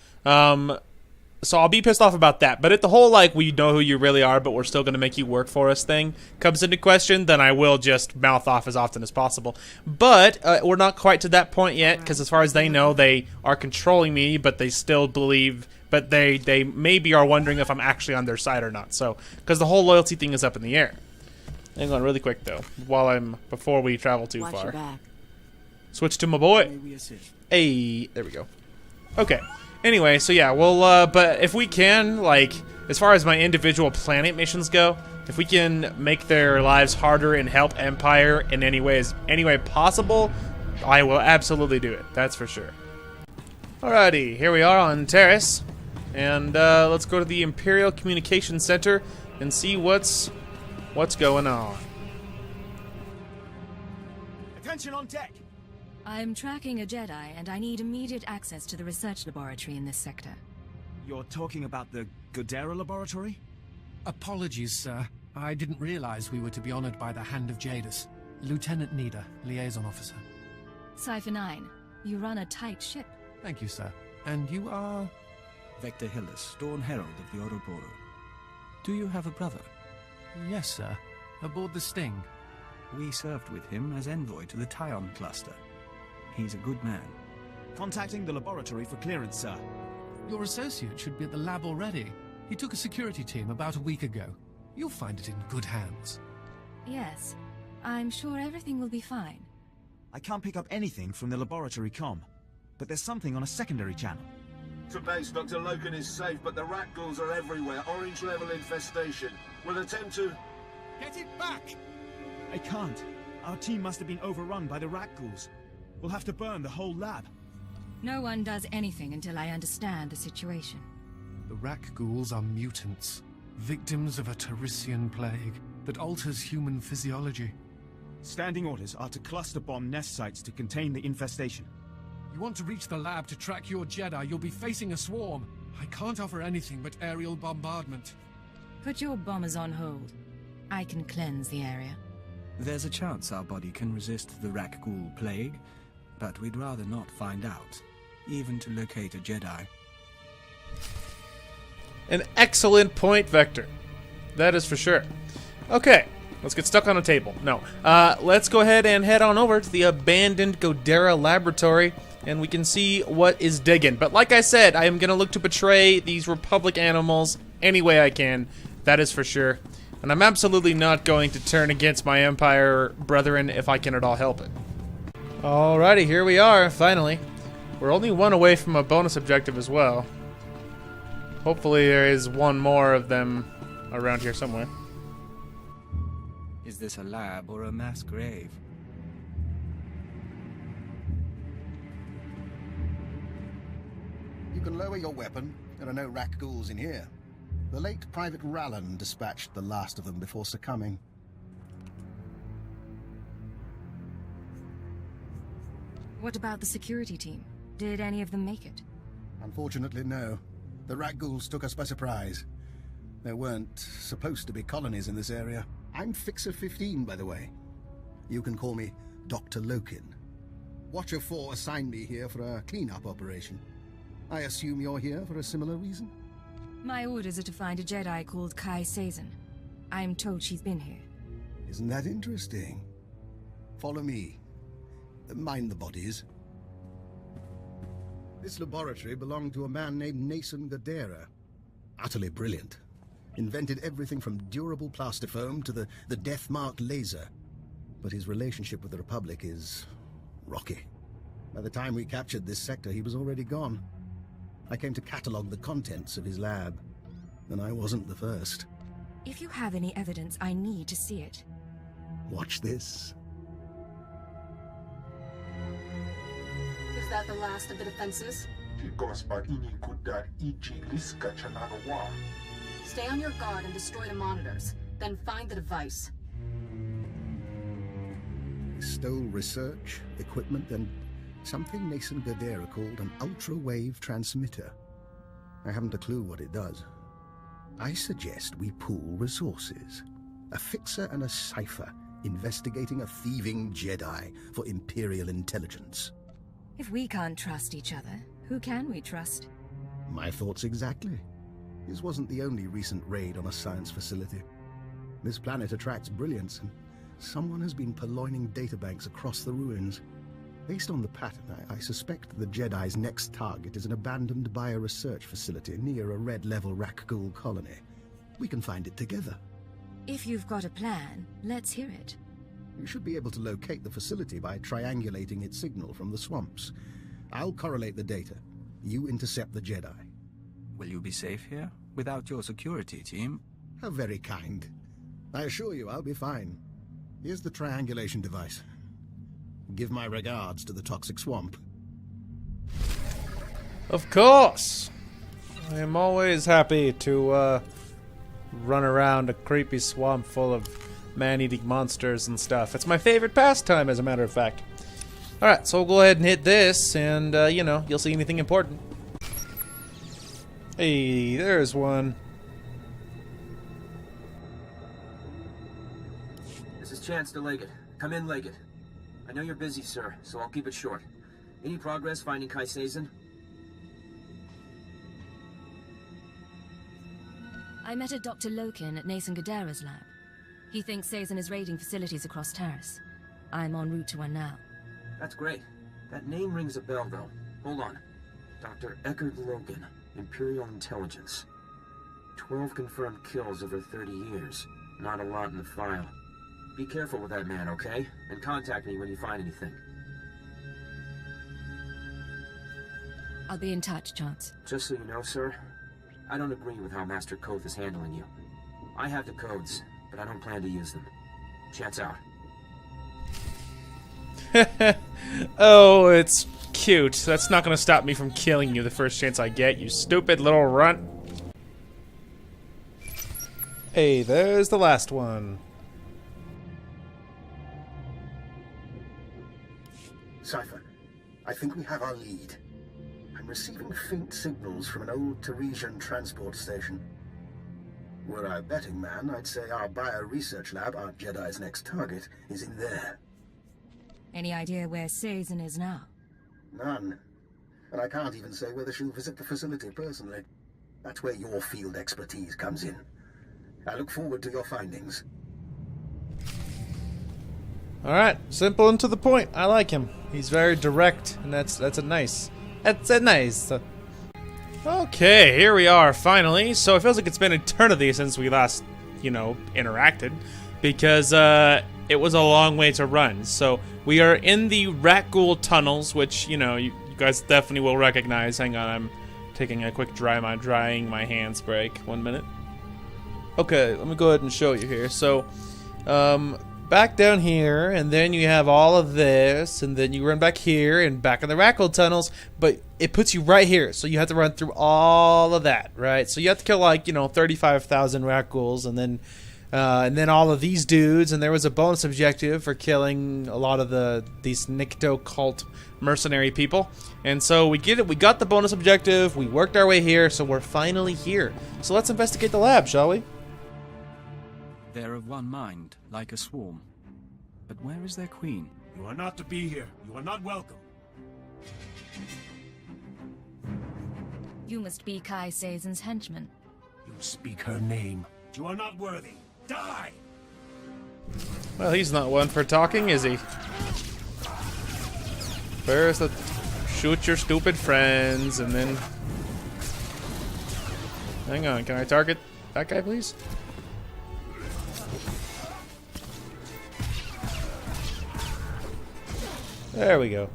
so I'll be pissed off about that. But if the whole, like, we know who you really are, but we're still going to make you work for us thing comes into question, then I will just mouth off as often as possible. But we're not quite to that point yet, because as far as they know, they are controlling me, but they still believe, but they maybe are wondering if I'm actually on their side or not. So, because the whole loyalty thing is up in the air. Hang on really quick, though, before we travel too Watch far. your back. Switch to my boy. Hey, there we go. Okay. Anyway, so yeah, well, but if we can, like, as far as my individual planet missions go, if we can make their lives harder and help Empire in any way possible, I will absolutely do it. That's for sure. Alrighty, here we are on Taris, and let's go to the Imperial Communications Center and see what's going on. Attention on deck. I'm tracking a Jedi, and I need immediate access to the research laboratory in this sector. You're talking about the Godera laboratory? Apologies, sir. I didn't realize we were to be honored by the hand of Jadis. Lieutenant Nida, liaison officer. Sci-Fi 9, you run a tight ship. Thank you, sir. And you are? Vector Hillis, Dawn Herald of the Ouroboros. Do you have a brother? Yes, sir. Aboard the Sting. We served with him as envoy to the Tyon cluster. He's a good man. Contacting the laboratory for clearance, sir. Your associate should be at the lab already. He took a security team about a week ago. You'll find it in good hands. Yes. I'm sure everything will be fine. I can't pick up anything from the laboratory comm, but there's something on a secondary channel. To base, Dr. Loken is safe, but the rat ghouls are everywhere. Orange level infestation. We'll attempt to... Get it back! I can't. Our team must have been overrun by the rat ghouls. We'll have to burn the whole lab. No one does anything until I understand the situation. The Rak ghouls are mutants, victims of a Tarisian plague that alters human physiology. Standing orders are to cluster bomb nest sites to contain the infestation. You want to reach the lab to track your Jedi, you'll be facing a swarm. I can't offer anything but aerial bombardment. Put your bombers on hold. I can cleanse the area. There's a chance our body can resist the Rak ghoul plague, but we'd rather not find out, even to locate a Jedi. An excellent point, Vector. That is for sure. Okay, let's get stuck on a table. No. Let's go ahead and head on over to the abandoned Godera laboratory, and we can see what is digging. But like I said, I am going to look to betray these Republic animals any way I can. That is for sure. And I'm absolutely not going to turn against my Empire brethren if I can at all help it. Alrighty, here we are, finally. We're only one away from a bonus objective as well. Hopefully there is one more of them around here somewhere. Is this a lab or a mass grave? You can lower your weapon. There are no Rak ghouls in here. The late Private Rallan dispatched the last of them before succumbing. What about the security team? Did any of them make it? Unfortunately, no. The Rak ghouls took us by surprise. There weren't supposed to be colonies in this area. I'm Fixer 15, by the way. You can call me Dr. Loken. Watcher 4 assigned me here for a cleanup operation. I assume you're here for a similar reason? My orders are to find a Jedi called Kai Sazin. I'm told she's been here. Isn't that interesting? Follow me. Mind the bodies. This laboratory belonged to a man named Nason Godera. Utterly brilliant. Invented everything from durable plastifoam to the death-marked laser. But his relationship with the Republic is rocky. By the time we captured this sector, he was already gone. I came to catalog the contents of his lab, and I wasn't the first. If you have any evidence, I need to see it. Watch this. Is that the last of the defenses? Stay on your guard and destroy the monitors. Then find the device. He stole research, equipment, and something Nason Godera called an ultra-wave transmitter. I haven't a clue what it does. I suggest we pool resources. A fixer and a cipher investigating a thieving Jedi for Imperial intelligence. If we can't trust each other, who can we trust? My thoughts exactly. This wasn't the only recent raid on a science facility. This planet attracts brilliance, and someone has been purloining databanks across the ruins. Based on the pattern, I suspect the Jedi's next target is an abandoned bioresearch facility near a red-level Rak ghoul colony. We can find it together. If you've got a plan, let's hear it. You should be able to locate the facility by triangulating its signal from the swamps. I'll correlate the data. You intercept the Jedi. Will you be safe here, without your security team? How very kind. I assure you I'll be fine. Here's the triangulation device. Give my regards to the toxic swamp. Of course! I am always happy to, run around a creepy swamp full of man-eating monsters and stuff. It's my favorite pastime, as a matter of fact. Alright, so we'll go ahead and hit this, and, you know, you'll see anything important. Hey, there's one. This is Chance to Leggett. Come in, Leggett. I know you're busy, sir, so I'll keep it short. Any progress finding Kai Sazin? I met a Dr. Loken at Nason Gadera's lab. He thinks Sazin is raiding facilities across Taris. I'm en route to one now. That's great. That name rings a bell, though. Hold on. Dr. Eckard Logan, Imperial Intelligence. 12 confirmed kills over 30 years. Not a lot in the file. Be careful with that man, okay? And contact me when you find anything. I'll be in touch, Chance. Just so you know, sir, I don't agree with how Master Koth is handling you. I have the codes, but I don't plan to use them. Chance out. Oh, it's cute. That's not gonna stop me from killing you the first chance I get, you stupid little runt. Hey, there's the last one. Sci-Fi, I think we have our lead. I'm receiving faint signals from an old Tarisian transport station. Were I a betting man, I'd say our bio-research lab, our Jedi's next target, is in there. Any idea where Sazin is now? None. And I can't even say whether she'll visit the facility personally. That's where your field expertise comes in. I look forward to your findings. Alright, simple and to the point. I like him. He's very direct, and that's a nice. Okay, here we are, finally. So it feels like it's been eternity since we last, interacted. Because, it was a long way to run. So we are in the Rat Ghoul tunnels, which, you guys definitely will recognize. Hang on, I'm taking a quick drying my hands break. 1 minute. Okay, let me go ahead and show you here. So, back down here, and then you have all of this, and then you run back here and back in the Rat Ghoul tunnels, but it puts you right here, so you have to run through all of that, right? So you have to kill, 35,000 Rat Ghouls, and then all of these dudes, and there was a bonus objective for killing a lot of these Nikto cult mercenary people, and so we got the bonus objective, we worked our way here, so we're finally here. So let's investigate the lab, shall we? They're of one mind, like a swarm. But where is their queen? You are not to be here. You are not welcome. You must be Kai Sazen's henchman. You speak her name. You are not worthy. Die! Well, he's not one for talking, is he? Where's the shoot your stupid friends, and then... Hang on, can I target that guy, please? There we go.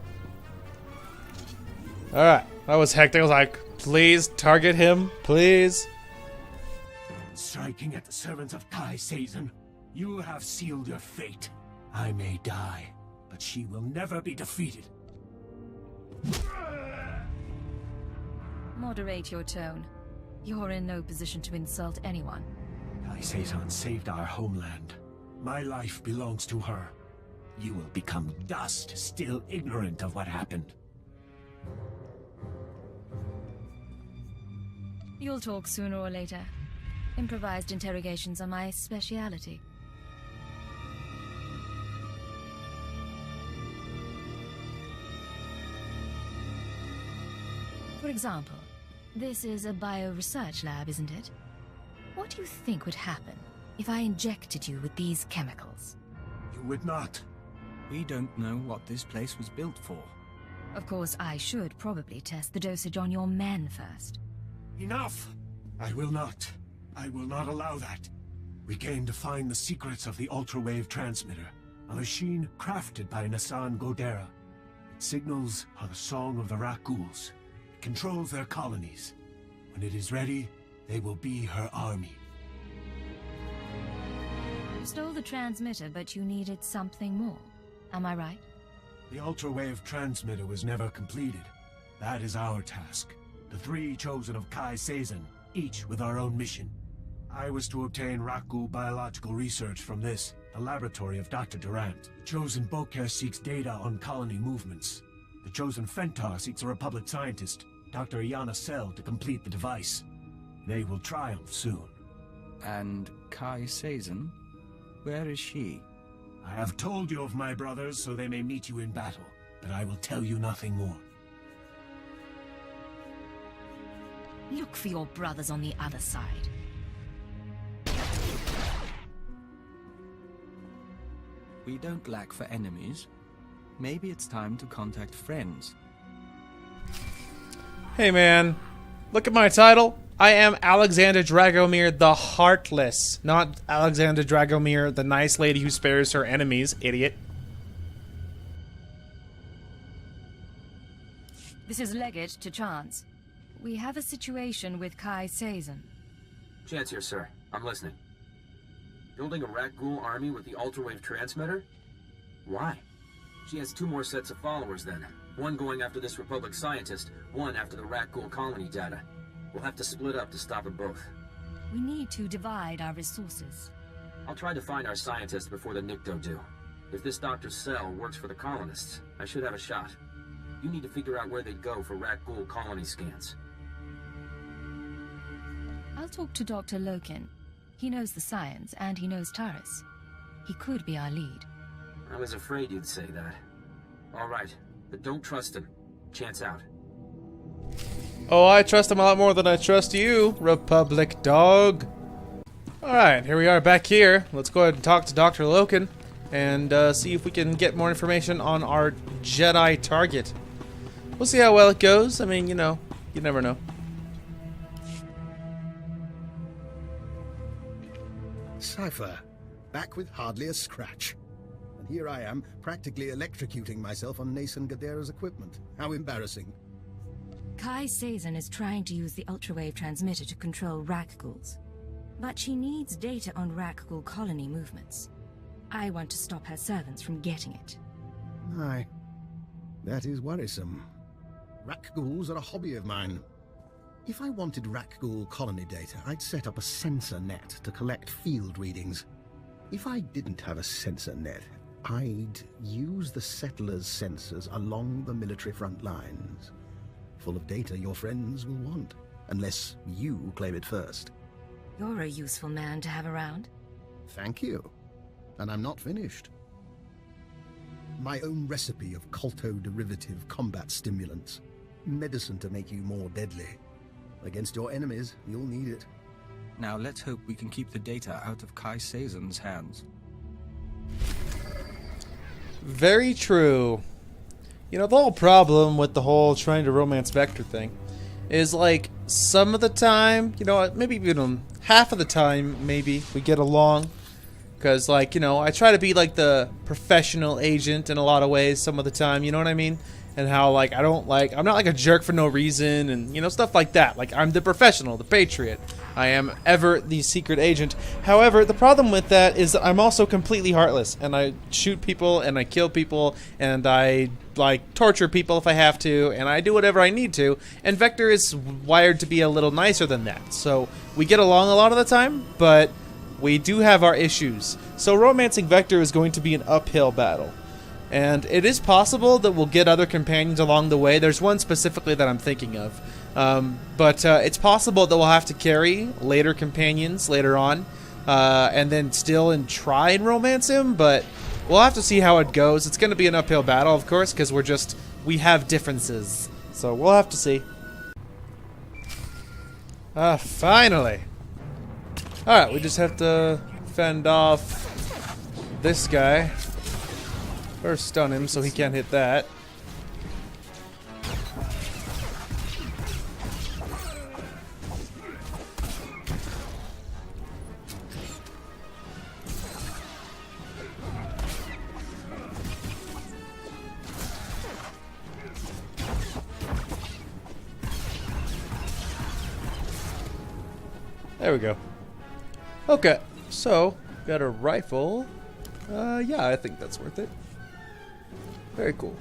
Alright, that was hectic. I was like, please target him, please. Striking at the servants of Kai Sazin, you have sealed your fate. I may die, but she will never be defeated. Moderate your tone. You're in no position to insult anyone. Kai Sazin saved our homeland. My life belongs to her. You will become dust, still ignorant of what happened. You'll talk sooner or later. Improvised interrogations are my speciality. For example, this is a bio-research lab, isn't it? What do you think would happen if I injected you with these chemicals? You would not. We don't know what this place was built for. Of course, I should probably test the dosage on your men first. Enough! I will not. I will not allow that. We came to find the secrets of the ultra-wave transmitter, a machine crafted by Nasan Godera. Its signals are the song of the Rat Ghouls. It controls their colonies. When it is ready, they will be her army. You stole the transmitter, but you needed something more. Am I right? The ultra-wave transmitter was never completed. That is our task. The three chosen of Kai Sazin, each with our own mission. I was to obtain Rat Ghoul biological research from this, the laboratory of Dr. Durant. The chosen Boker seeks data on colony movements. The chosen Fentar seeks a Republic scientist, Dr. Iana Sel, to complete the device. They will triumph soon. And Kai Sazin? Where is she? I have told you of my brothers so they may meet you in battle, but I will tell you nothing more. Look for your brothers on the other side. We don't lack for enemies. Maybe it's time to contact friends. Hey man, look at my title. I am Alexander Dragomir the Heartless, not Alexander Dragomir, the nice lady who spares her enemies, idiot. This is Leggett to Chance. We have a situation with Kai Sazon. Chance here, sir. I'm listening. Building a rat ghoul army with the ultrawave transmitter? Why? She has 2 more sets of followers then. One going after this Republic scientist, one after the rat ghoul colony data. We'll have to split up to stop them both. We need to divide our resources. I'll try to find our scientist before the Nikto do. If this Dr. Cell works for the colonists, I should have a shot. You need to figure out where they'd go for rat ghoul colony scans. I'll talk to Dr. Loken. He knows the science, and he knows Taris. He could be our lead. I was afraid you'd say that. All right, but don't trust him. Chance out. Oh, I trust him a lot more than I trust you, Republic dog. Alright, here we are back here. Let's go ahead and talk to Dr. Loken and see if we can get more information on our Jedi target. We'll see how well it goes. I mean, you know, you never know. Sci-Fi, back with hardly a scratch. And here I am, practically electrocuting myself on Nason Gadera's equipment. How embarrassing. Kai Sazon is trying to use the ultrawave transmitter to control rak ghouls. But she needs data on rak ghoul colony movements. I want to stop her servants from getting it. Aye. That is worrisome. Rak ghouls are a hobby of mine. If I wanted rak ghoul colony data, I'd set up a sensor net to collect field readings. If I didn't have a sensor net, I'd use the settlers' sensors along the military front lines. Full of data your friends will want, unless you claim it first. You're a useful man to have around. Thank you. And I'm not finished. My own recipe of colto-derivative combat stimulants. Medicine to make you more deadly. Against your enemies, you'll need it. Now let's hope we can keep the data out of Kai Sazon's hands. Very true. You know, the whole problem with the whole trying to romance Vector thing is, like, some of the time, you know, maybe even half of the time, maybe, we get along. Because, like, you know, I try to be, like, the professional agent in a lot of ways some of the time, you know what I mean? And how, like, I'm not like a jerk for no reason and, you know, stuff like that. Like, I'm the professional, the patriot. I am ever the secret agent. However, the problem with that is that I'm also completely heartless. And I shoot people, and I kill people, and I, like, torture people if I have to, and I do whatever I need to. And Vector is wired to be a little nicer than that. So, we get along a lot of the time, but we do have our issues. So, romancing Vector is going to be an uphill battle. And it is possible that we'll get other companions along the way. There's one specifically that I'm thinking of. But it's possible that we'll have to carry later companions later on. And then still try and romance him. But we'll have to see how it goes. It's going to be an uphill battle, of course, because we have differences. So we'll have to see. Finally. Alright, we just have to fend off this guy. First stun him so he can't hit that. There we go. Okay, so got a rifle. Yeah, I think that's worth it. Very cool.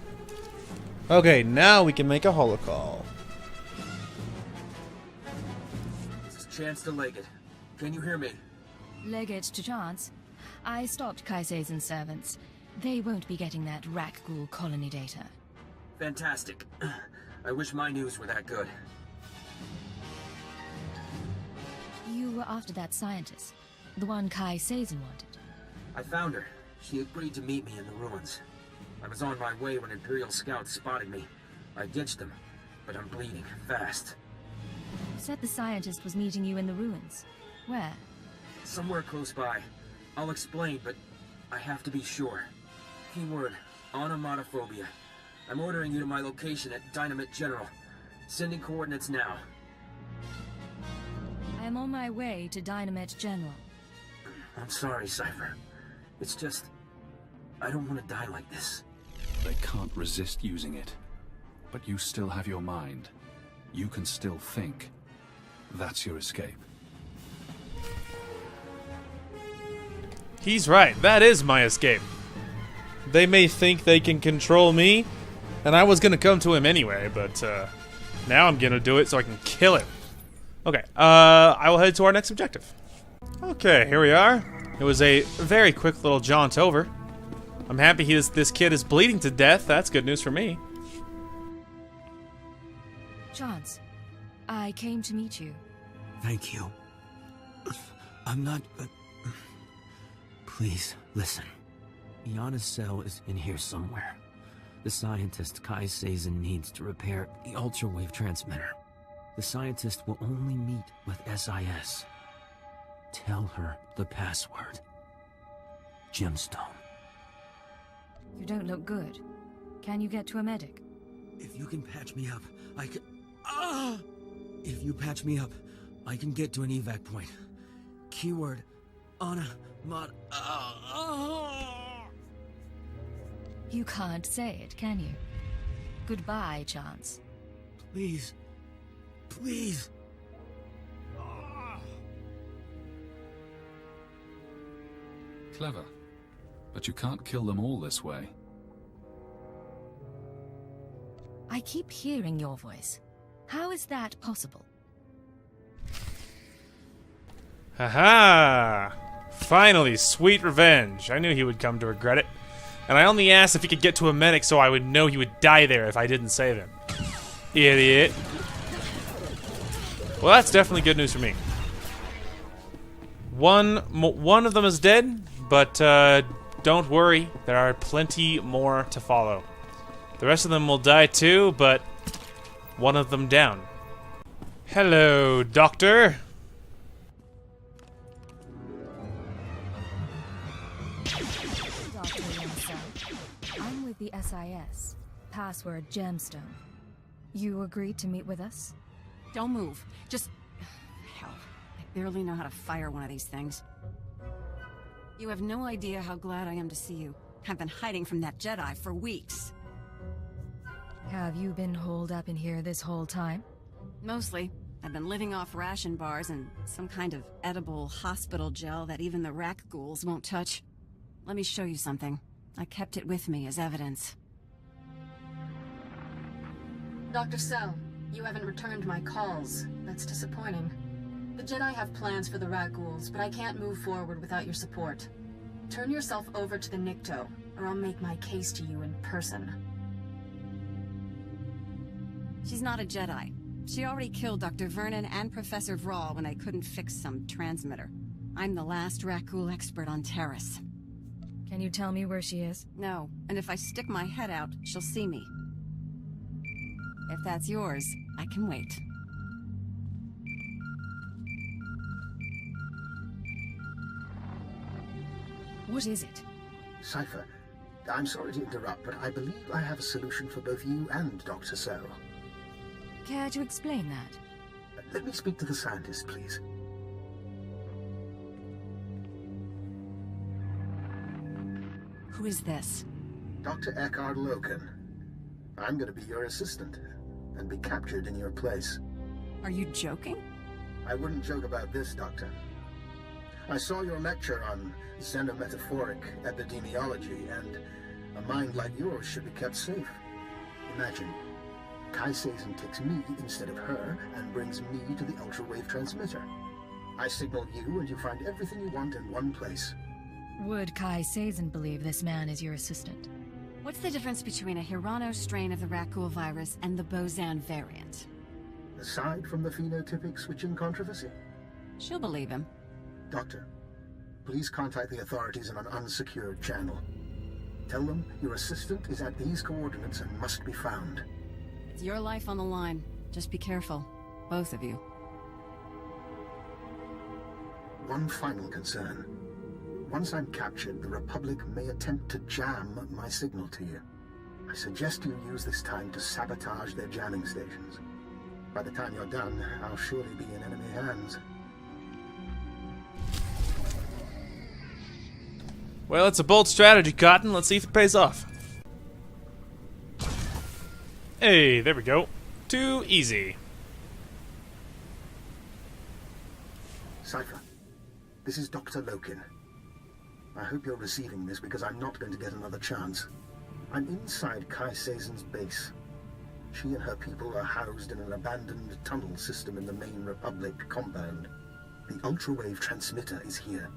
Okay, now we can make a holocall. This is Chance to Leggett. Can you hear me? Leggett to Chance. I stopped Kai Sazon's servants. They won't be getting that rak ghoul colony data. Fantastic. I wish my news were that good. You were after that scientist. The one Kai Sazon wanted. I found her. She agreed to meet me in the ruins. I was on my way when Imperial scouts spotted me. I ditched them, but I'm bleeding fast. You said the scientist was meeting you in the ruins. Where? Somewhere close by. I'll explain, but I have to be sure. Keyword, onomatophobia. I'm ordering you to my location at Dynamite General. Sending coordinates now. I am on my way to Dynamite General. I'm sorry, Cypher. It's just... I don't want to die like this. They can't resist using it. But you still have your mind. You can still think. That's your escape. He's right. That is my escape. They may think they can control me, and I was gonna come to him anyway, but now I'm gonna do it so I can kill him. Okay, I will head to our next objective. Okay, here we are. It was a very quick little jaunt over. I'm happy this kid is bleeding to death. That's good news for me. Chance, I came to meet you. Thank you. I'm not... Please, listen. Iana's cell is in here somewhere. The scientist Kai Sazin needs to repair the ultra-wave transmitter. The scientist will only meet with SIS. Tell her the password. Gemstone. You don't look good. Can you get to a medic? If you can patch me up, I can... Ah! If you patch me up, I can get to an evac point. Keyword, You can't say it, can you? Goodbye, Chance. Please. Please. Clever. But you can't kill them all this way. I keep hearing your voice. How is that possible? Haha! Finally, sweet revenge. I knew he would come to regret it. And I only asked if he could get to a medic so I would know he would die there if I didn't save him. Idiot. Well, that's definitely good news for me. One of them is dead, but don't worry. There are plenty more to follow. The rest of them will die too, but one of them down. Hello, Doctor. Dr. Youngson, I'm with the SIS. Password Gemstone. You agreed to meet with us? Don't move. Just... Hell, I barely know how to fire one of these things. You have no idea how glad I am to see you. I've been hiding from that Jedi for weeks. Have you been holed up in here this whole time? Mostly. I've been living off ration bars and some kind of edible hospital gel that even the rack ghouls won't touch. Let me show you something. I kept it with me as evidence. Dr. Cell, you haven't returned my calls. That's disappointing. The Jedi have plans for the rat ghouls, but I can't move forward without your support. Turn yourself over to the Nikto, or I'll make my case to you in person. She's not a Jedi. She already killed Dr. Vernon and Professor Vrawl when they couldn't fix some transmitter. I'm the last rat ghoul expert on Taris. Can you tell me where she is? No, and if I stick my head out, she'll see me. If that's yours, I can wait. What is it? Cypher, I'm sorry to interrupt, but I believe I have a solution for both you and Dr. Cell. Care to explain that? Let me speak to the scientist, please. Who is this? Dr. Eckhard Loken. I'm going to be your assistant and be captured in your place. Are you joking? I wouldn't joke about this, Doctor. I saw your lecture on xenometaphoric epidemiology, and a mind like yours should be kept safe. Imagine, Kai Sazin takes me instead of her and brings me to the ultra-wave transmitter. I signal you and you find everything you want in one place. Would Kai Sazin believe this man is your assistant? What's the difference between a Hirano strain of the rat ghoul virus and the Bozan variant? Aside from the phenotypic switching controversy? She'll believe him. Doctor, please contact the authorities in an unsecured channel. Tell them your assistant is at these coordinates and must be found. It's your life on the line. Just be careful. Both of you. One final concern. Once I'm captured, the Republic may attempt to jam my signal to you. I suggest you use this time to sabotage their jamming stations. By the time you're done, I'll surely be in enemy hands. Well, it's a bold strategy, Cotton. Let's see if it pays off. Hey, there we go. Too easy. Sci-Fi, this is Dr. Loken. I hope you're receiving this because I'm not going to get another chance. I'm inside Kai Seizen's base. She and her people are housed in an abandoned tunnel system in the main Republic compound. The ultrawave transmitter is here.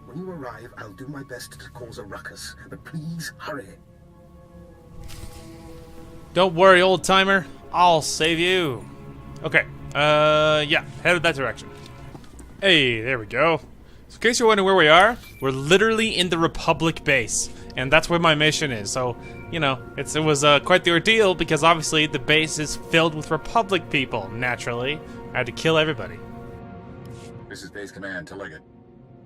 When you arrive, I'll do my best to cause a ruckus, but please hurry. Don't worry, old timer. I'll save you. Okay. Yeah, headed that direction. Hey, there we go. So in case you're wondering where we are, we're literally in the Republic base, and that's where my mission is. So, you know, it was quite the ordeal because obviously the base is filled with Republic people. Naturally, I had to kill everybody. This is Base Command to Leggett.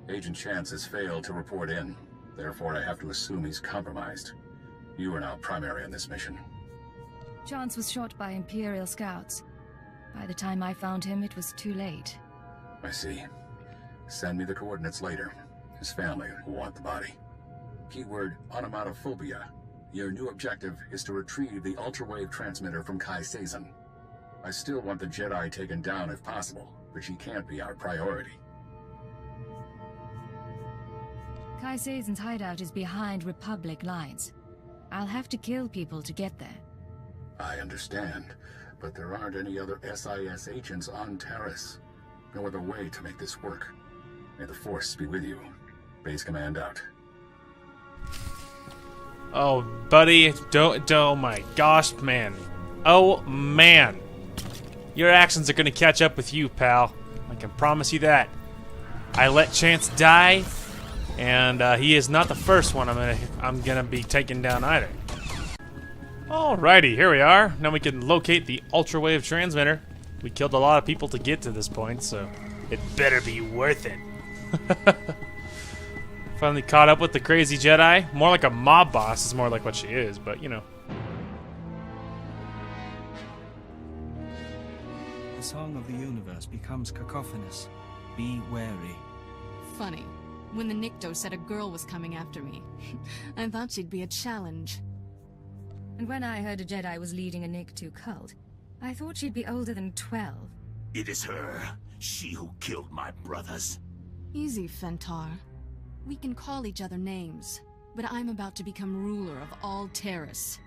Agent Chance has failed to report in. Therefore, I have to assume he's compromised. You are now primary on this mission. Chance was shot by Imperial scouts. By the time I found him, it was too late. I see. Send me the coordinates later. His family will want the body. Keyword onomatophobia. Your new objective is to retrieve the ultrawave transmitter from Kai Seizen. I still want the Jedi taken down if possible, but she can't be our priority. Kai Seizen's hideout is behind Republic lines. I'll have to kill people to get there. I understand, but there aren't any other SIS agents on Taris. No other way to make this work. May the Force be with you. Base Command out. Oh, buddy, don't, oh my gosh, man. Oh, man. Your actions are gonna catch up with you, pal. I can promise you that. I let Chance die, and he is not the first one I'm gonna be taking down either. Alrighty, here we are. Now we can locate the ultrawave transmitter. We killed a lot of people to get to this point, so it better be worth it. Finally caught up with the crazy Jedi. More like a mob boss is more like what she is, but you know. The song of the universe becomes cacophonous. Be wary. Funny. When the Nikto said a girl was coming after me, I thought she'd be a challenge. And when I heard a Jedi was leading a Nikto cult, I thought she'd be older than 12. It is her. She who killed my brothers. Easy, Fentar. We can call each other names, but I'm about to become ruler of all Taris.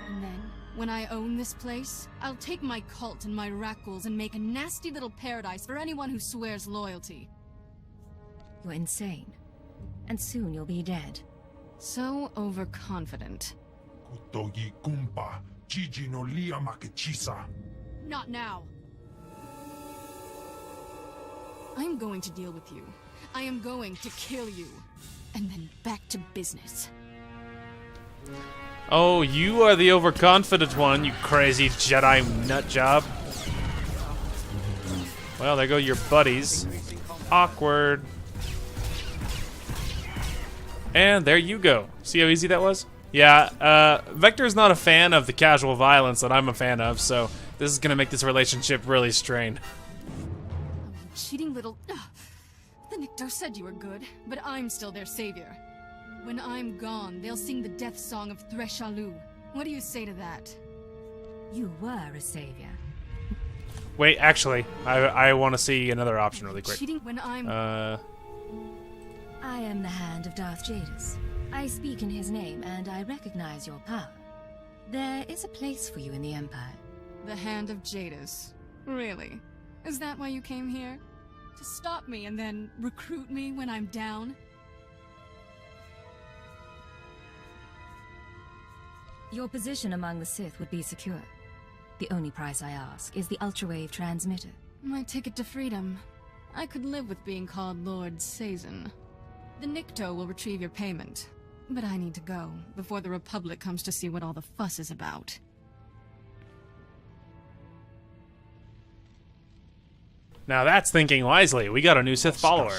And then, when I own this place, I'll take my cult and my Rakghouls and make a nasty little paradise for anyone who swears loyalty. You're insane. And soon you'll be dead. So overconfident. Not now. I'm going to deal with you. I am going to kill you. And then back to business. Oh, you are the overconfident one, you crazy Jedi nutjob. Well, there go your buddies. Awkward. And there you go. See how easy that was? Yeah, Vector's not a fan of the casual violence that I'm a fan of, so this is gonna make this relationship really strained. Cheating little... The Nikto said you were good, but I'm still their savior. When I'm gone, they'll sing the death song of Threshalu. What do you say to that? You were a savior. Wait, actually, I want to see another option really quick. Cheating when I'm... I am the Hand of Darth Jadis. I speak in his name, and I recognize your power. There is a place for you in the Empire. The Hand of Jadis. Really? Is that why you came here? To stop me and then recruit me when I'm down? Your position among the Sith would be secure. The only price I ask is the ultrawave transmitter. My ticket to freedom. I could live with being called Lord Seizen. The Nikto will retrieve your payment. But I need to go, before the Republic comes to see what all the fuss is about. Now that's thinking wisely. We got a new Sith follower.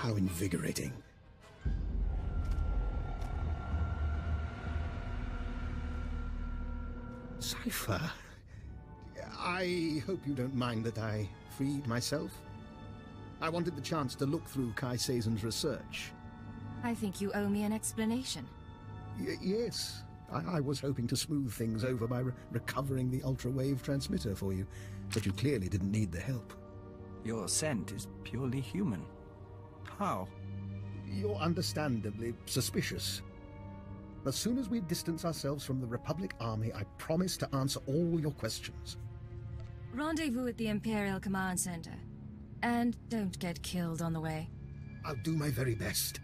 How invigorating. Sci-Fi, I hope you don't mind that I freed myself. I wanted the chance to look through Kai Seizen's research. I think you owe me an explanation. Yes, I was hoping to smooth things over by recovering the ultra-wave transmitter for you, but you clearly didn't need the help. Your scent is purely human. How? You're understandably suspicious. As soon as we distance ourselves from the Republic Army, I promise to answer all your questions. Rendezvous at the Imperial Command Center. And don't get killed on the way. I'll do my very best.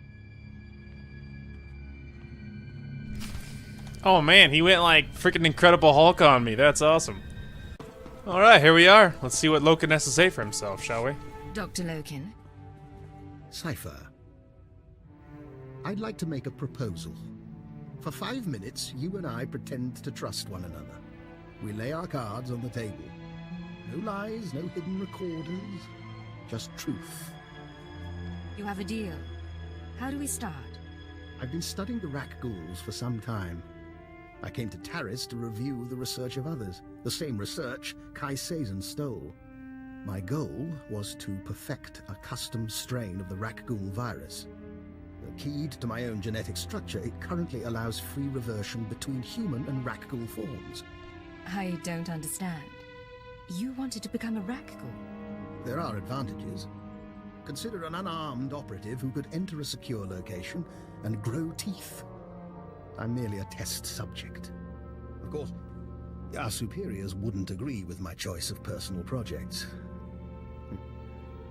Oh man, he went like freaking Incredible Hulk on me. That's awesome. Alright, here we are. Let's see what Loken has to say for himself, shall we? Dr. Loken. Sci-Fi, I'd like to make a proposal. For 5 minutes, you and I pretend to trust one another. We lay our cards on the table. No lies, no hidden recorders, just truth. You have a deal. How do we start? I've been studying the Rak ghouls for some time. I came to Taris to review the research of others, the same research Kai Seizen stole. My goal was to perfect a custom strain of the Rak ghoul virus. Keyed to my own genetic structure, it currently allows free reversion between human and Rak ghoul forms. I don't understand. You wanted to become a Rak ghoul? There are advantages. Consider an unarmed operative who could enter a secure location and grow teeth. I'm merely a test subject. Of course, our superiors wouldn't agree with my choice of personal projects.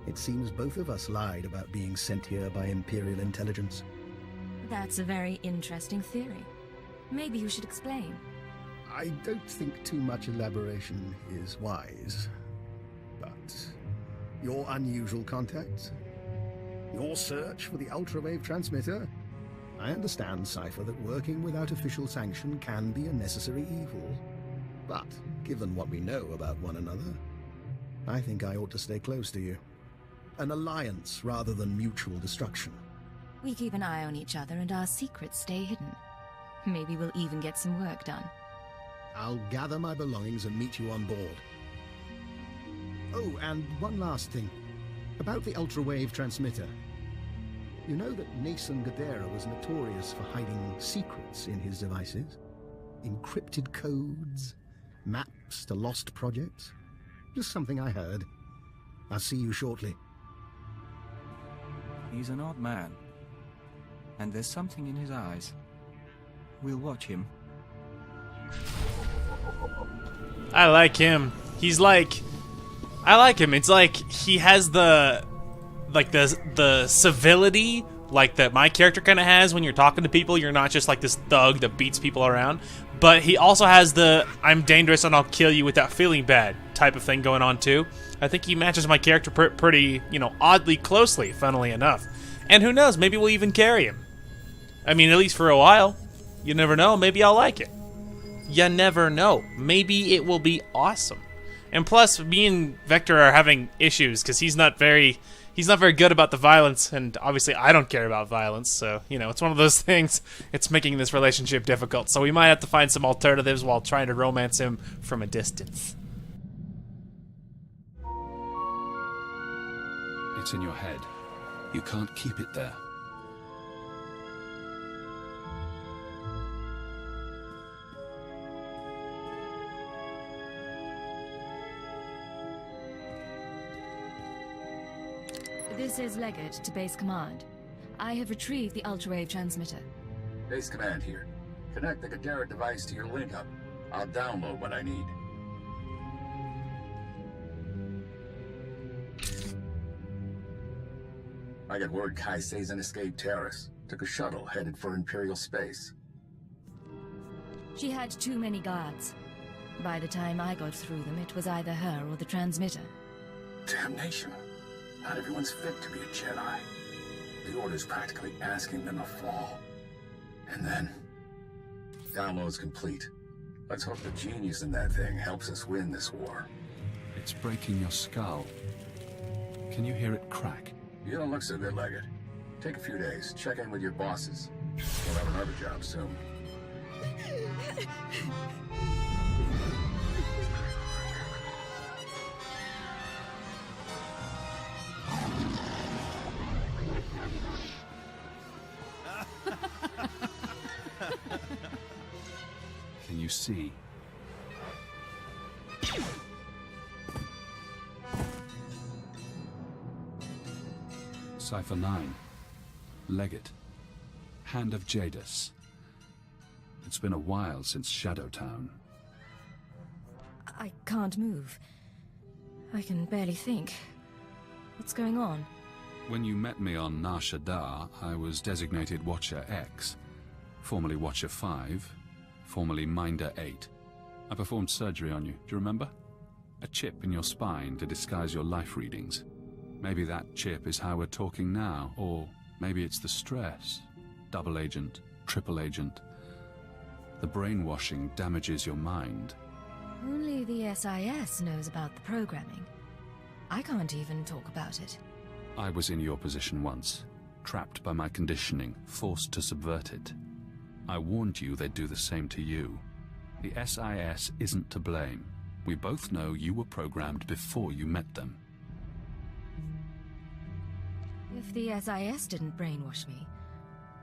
It seems both of us lied about being sent here by Imperial intelligence. That's a very interesting theory. Maybe you should explain. I don't think too much elaboration is wise. But your unusual contacts, your search for the ultra-wave transmitter, I understand, Sci-Fi, that working without official sanction can be a necessary evil. But given what we know about one another, I think I ought to stay close to you. An alliance rather than mutual destruction. We keep an eye on each other and our secrets stay hidden. Maybe we'll even get some work done. I'll gather my belongings and meet you on board. Oh, and one last thing. About the ultra-wave transmitter. You know that Nason Gadera was notorious for hiding secrets in his devices? Encrypted codes, maps to lost projects? Just something I heard. I'll see you shortly. He's an odd man. And there's something in his eyes. We'll watch him. I like him. He's like... I like him. It's like he has the civility like that my character kind of has when you're talking to people. You're not just like this thug that beats people around. But he also has the I'm dangerous and I'll kill you without feeling bad type of thing going on too. I think he matches my character pretty, oddly closely, funnily enough. And who knows, maybe we'll even carry him. I mean, at least for a while. You never know, maybe I'll like it. You never know. Maybe it will be awesome. And plus, me and Vector are having issues, because he's not very good about the violence, and obviously I don't care about violence, so, it's one of those things. It's making this relationship difficult, so we might have to find some alternatives while trying to romance him from a distance. It's in your head. You can't keep it there. This is Leggett to Base Command. I have retrieved the ultra-wave transmitter. Base Command here. Connect the Gadara device to your link-up. I'll download what I need. I got word Kai Seizen escaped Taris. Took a shuttle headed for Imperial space. She had too many guards. By the time I got through them, it was either her or the transmitter. Damnation. Not everyone's fit to be a Jedi. The Order's practically asking them to fall. And then... Download's complete. Let's hope the genius in that thing helps us win this war. It's breaking your skull. Can you hear it crack? You don't look so good, Leggett. Take a few days. Check in with your bosses. We'll have another job soon. Can you see? Cipher 9. Legate. Hand of Jadis. It's been a while since Shadowtown. I can't move. I can barely think. What's going on? When you met me on Nar Shaddaa, I was designated Watcher X, formerly Watcher 5, formerly Minder 8. I performed surgery on you, do you remember? A chip in your spine to disguise your life readings. Maybe that chip is how we're talking now, or maybe it's the stress. Double agent, triple agent. The brainwashing damages your mind. Only the SIS knows about the programming. I can't even talk about it. I was in your position once, trapped by my conditioning, forced to subvert it. I warned you they'd do the same to you. The SIS isn't to blame. We both know you were programmed before you met them. If the SIS didn't brainwash me,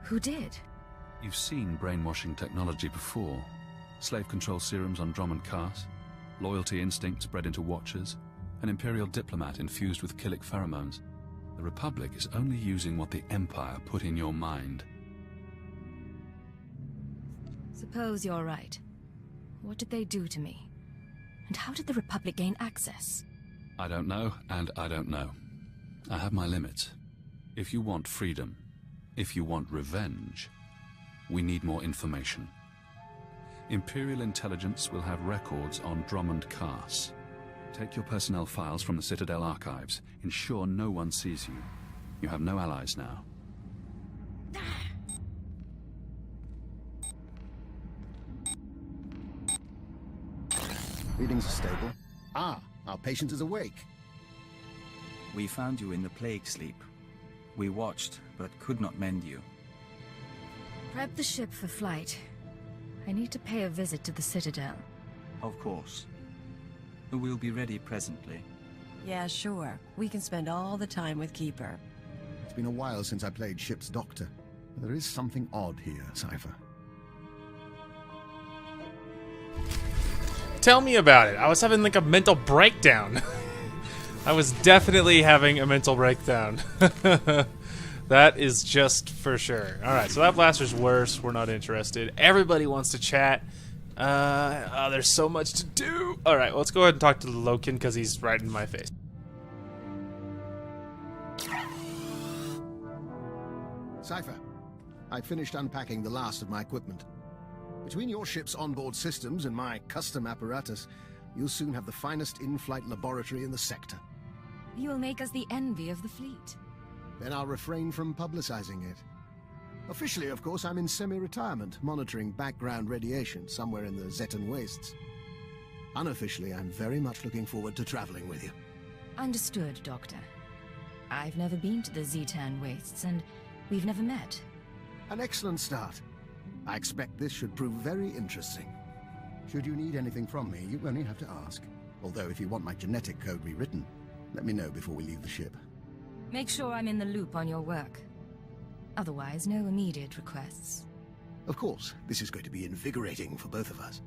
who did? You've seen brainwashing technology before. Slave control serums on Drummond Cars, loyalty instincts bred into Watchers, an Imperial diplomat infused with killic pheromones. The Republic is only using what the Empire put in your mind. Suppose you're right. What did they do to me? And how did the Republic gain access? I don't know, and I don't know. I have my limits. If you want freedom, if you want revenge, we need more information. Imperial intelligence will have records on Drummond Cars. Take your personnel files from the Citadel archives. Ensure no one sees you. You have no allies now. Readings are stable. Ah, our patient is awake. We found you in the plague sleep. We watched, but could not mend you. Prep the ship for flight. I need to pay a visit to the Citadel. Of course. We'll be ready presently. Yeah, sure. We can spend all the time with Keeper. It's been a while since I played ship's doctor. There is something odd here, Sci-Fi. Tell me about it. I was having like a mental breakdown. I was definitely having a mental breakdown. That is just for sure. Alright, so that blaster's worse. We're not interested. Everybody wants to chat. Oh, there's so much to do. Alright, well, let's go ahead and talk to Loken because he's right in my face. Sci-Fi, I finished unpacking the last of my equipment. Between your ship's onboard systems and my custom apparatus, you'll soon have the finest in-flight laboratory in the sector. You will make us the envy of the fleet. Then I'll refrain from publicizing it. Officially, of course, I'm in semi-retirement, monitoring background radiation somewhere in the Zetan wastes. Unofficially, I'm very much looking forward to traveling with you. Understood, Doctor. I've never been to the Zetan wastes, and we've never met. An excellent start. I expect this should prove very interesting. Should you need anything from me, you only have to ask. Although, if you want my genetic code rewritten, let me know before we leave the ship. Make sure I'm in the loop on your work. Otherwise, no immediate requests. Of course, this is going to be invigorating for both of us.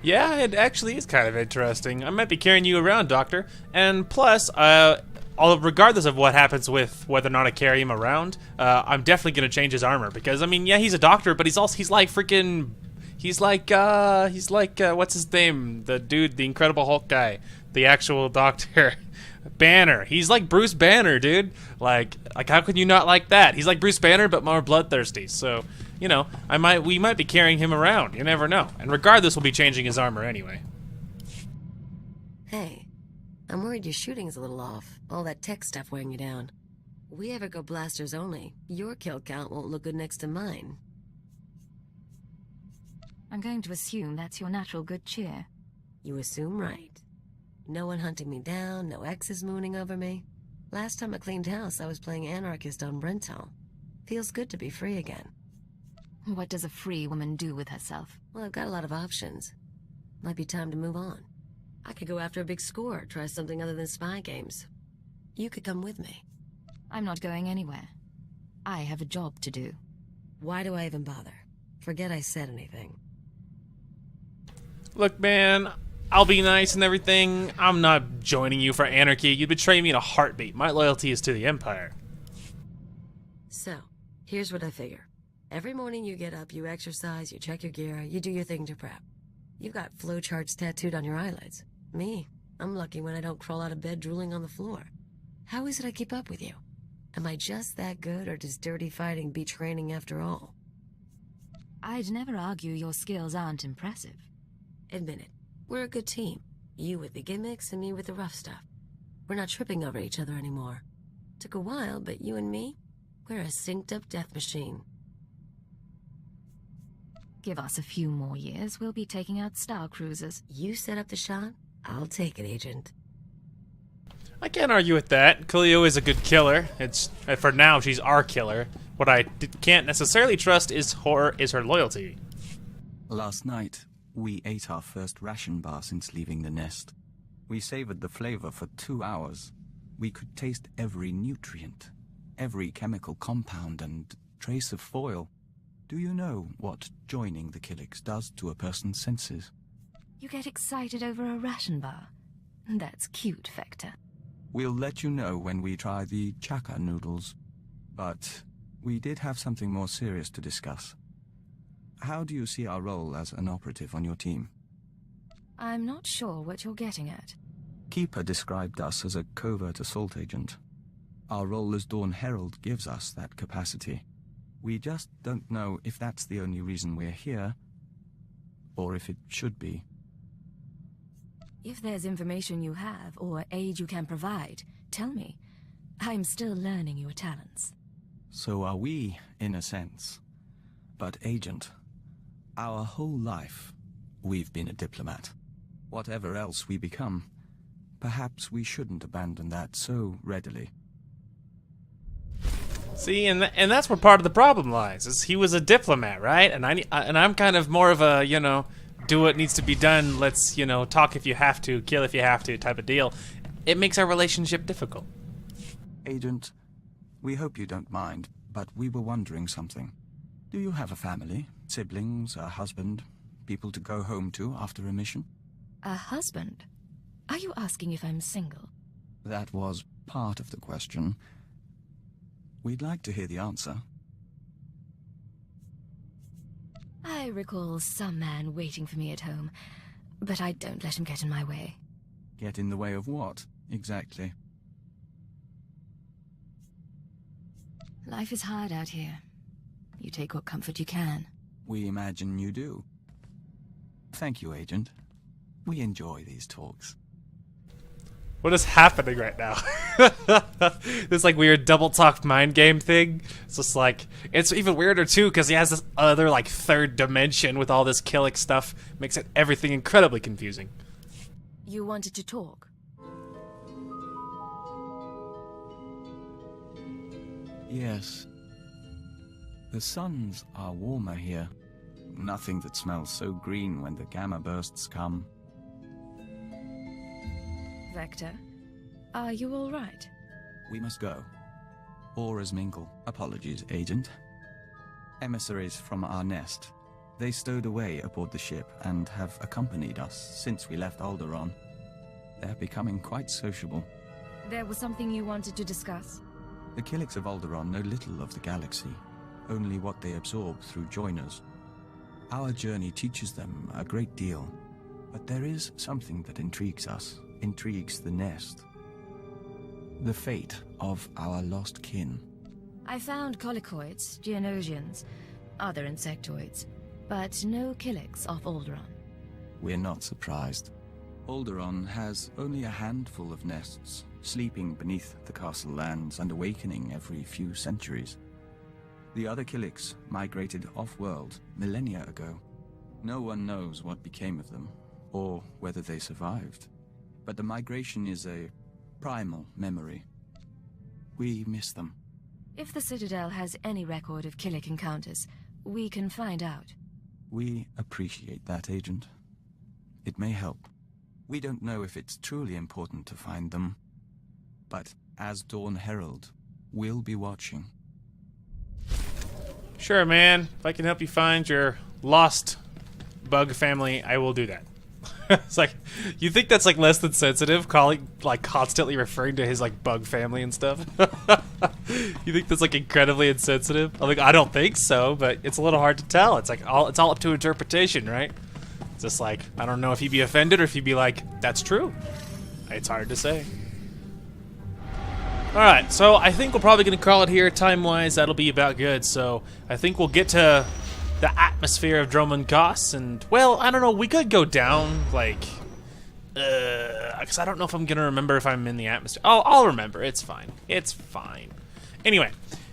Yeah, it actually is kind of interesting. I might be carrying you around, Doctor. And plus, regardless of what happens with whether or not I carry him around, I'm definitely going to change his armor. Because, I mean, yeah, he's a doctor, but he's like freaking... He's like, what's his name? The dude, the Incredible Hulk guy. The actual doctor. Banner. He's like Bruce Banner, dude. Like how could you not like that? He's like Bruce Banner, but more bloodthirsty. So, you know, we might be carrying him around. You never know. And regardless, we'll be changing his armor anyway. Hey, I'm worried your shooting's a little off. All that tech stuff weighing you down. We ever go blasters only, your kill count won't look good next to mine. I'm going to assume that's your natural good cheer. You assume right. No one hunting me down, no exes mooning over me. Last time I cleaned house, I was playing anarchist on Brental. Feels good to be free again. What does a free woman do with herself? Well, I've got a lot of options. Might be time to move on. I could go after a big score, try something other than spy games. You could come with me. I'm not going anywhere. I have a job to do. Why do I even bother? Forget I said anything. Look, man, I'll be nice and everything. I'm not joining you for anarchy. You'd betray me in a heartbeat. My loyalty is to the Empire. So, here's what I figure. Every morning you get up, you exercise, you check your gear, you do your thing to prep. You've got flowcharts tattooed on your eyelids. Me, I'm lucky when I don't crawl out of bed drooling on the floor. How is it I keep up with you? Am I just that good, or does dirty fighting beat training after all? I'd never argue your skills aren't impressive. Admit it. We're a good team. You with the gimmicks and me with the rough stuff. We're not tripping over each other anymore. Took a while, but you and me, we're a synced-up death machine. Give us a few more years, we'll be taking out star cruisers. You set up the shot, I'll take it, Agent. I can't argue with that. Cleo is a good killer. It's for now, she's our killer. What I can't necessarily trust is her loyalty. Last night, we ate our first ration bar since leaving the nest. We savored the flavor for 2 hours. We could taste every nutrient, every chemical compound and trace of foil. Do you know what joining the Killiks does to a person's senses? You get excited over a ration bar. That's cute, Vector. We'll let you know when we try the chaka noodles. But we did have something more serious to discuss. How do you see our role as an operative on your team? I'm not sure what you're getting at. Keeper described us as a covert assault agent. Our role as Dawn Herald gives us that capacity. We just don't know if that's the only reason we're here, or if it should be. If there's information you have, or aid you can provide, tell me. I'm still learning your talents. So are we, in a sense. But, Agent, our whole life, we've been a diplomat. Whatever else we become, perhaps we shouldn't abandon that so readily. See, and that's where part of the problem lies. Is he was a diplomat, right? And I'm kind of more of a, you know, do what needs to be done. Let's, you know, talk if you have to, kill if you have to, type of deal. It makes our relationship difficult. Agent, we hope you don't mind, but we were wondering something. Do you have a family, siblings, a husband, people to go home to after a mission? A husband? Are you asking if I'm single? That was part of the question. We'd like to hear the answer. I recall some man waiting for me at home, but I don't let him get in my way. Get in the way of what, exactly? Life is hard out here. You take what comfort you can. We imagine you do. Thank you, Agent. We enjoy these talks. What is happening right now? This like weird double talk mind game thing. It's just like, it's even weirder too because he has this other like third dimension with all this Killik stuff. Makes it everything incredibly confusing. You wanted to talk? Yes. The suns are warmer here. Nothing that smells so green when the gamma bursts come. Vector, are you all right? We must go. Auras mingle. Apologies, Agent. Emissaries from our nest. They stowed away aboard the ship and have accompanied us since we left Alderaan. They're becoming quite sociable. There was something you wanted to discuss? The Killiks of Alderaan know little of the galaxy, only what they absorb through joiners. Our journey teaches them a great deal, but there is something that intrigues us, intrigues the nest. The fate of our lost kin. I found colicoids, geonosians, other insectoids, but no Killiks off Alderaan. We're not surprised. Alderaan has only a handful of nests, sleeping beneath the castle lands and awakening every few centuries. The other Killiks migrated off-world millennia ago. No one knows what became of them, or whether they survived. But the migration is a primal memory. We miss them. If the Citadel has any record of Killick encounters, we can find out. We appreciate that, Agent. It may help. We don't know if it's truly important to find them, but as Dawn Herald, we'll be watching. Sure, man. If I can help you find your lost bug family, I will do that. It's like, you think that's like less than sensitive, calling, like, constantly referring to his like bug family and stuff? You think that's like incredibly insensitive? I'm like, I don't think so, but it's a little hard to tell. It's like it's all up to interpretation, right? It's just like, I don't know if he'd be offended or if he'd be like, that's true. It's hard to say. Alright, so I think we're probably going to call it here. Time-wise, that'll be about good. So I think we'll get to the atmosphere of Dromund Kaas, and, well, I don't know, we could go down, like, because I don't know if I'm going to remember if I'm in the atmosphere. Oh, I'll remember. It's fine. It's fine. Anyway,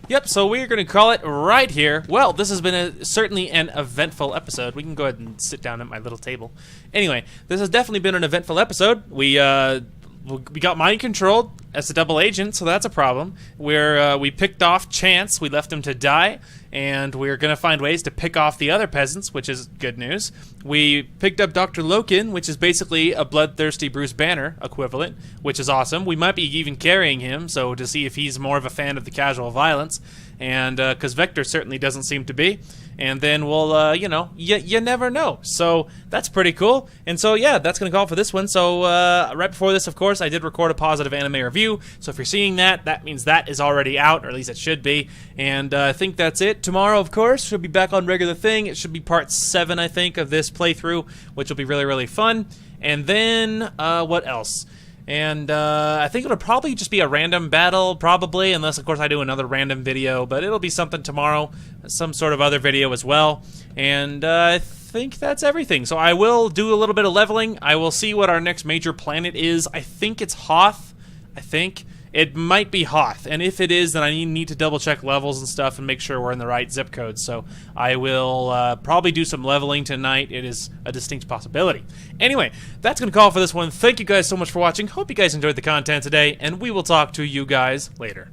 yep, so we're going to call it right here. Well, this has been certainly an eventful episode. We can go ahead and sit down at my little table. Anyway, this has definitely been an eventful episode. We got mind controlled as a double agent, so that's a problem. We picked off Chance, we left him to die, and we're gonna find ways to pick off the other peasants, which is good news. We picked up Dr. Loken, which is basically a bloodthirsty Bruce Banner equivalent, which is awesome. We might be even carrying him, so to see if he's more of a fan of the casual violence, and because Vector certainly doesn't seem to be. And then we'll, you know, you never know. So that's pretty cool. And so, yeah, that's going to call for this one. So right before this, of course, I did record a positive anime review. So if you're seeing that, that means that is already out, or at least it should be. And I think that's it. Tomorrow, of course, we'll be back on regular thing. It should be part 7, I think, of this playthrough, which will be really, really fun. And then, what else? And I think it'll probably just be a random battle, probably, unless, of course, I do another random video. But it'll be something tomorrow, some sort of other video as well. And I think that's everything. So I will do a little bit of leveling. I will see what our next major planet is. I think it's Hoth. I think. It might be Hoth, and if it is, then I need to double-check levels and stuff and make sure we're in the right zip code. So I will probably do some leveling tonight. It is a distinct possibility. Anyway, that's going to call for this one. Thank you guys so much for watching. Hope you guys enjoyed the content today, and we will talk to you guys later.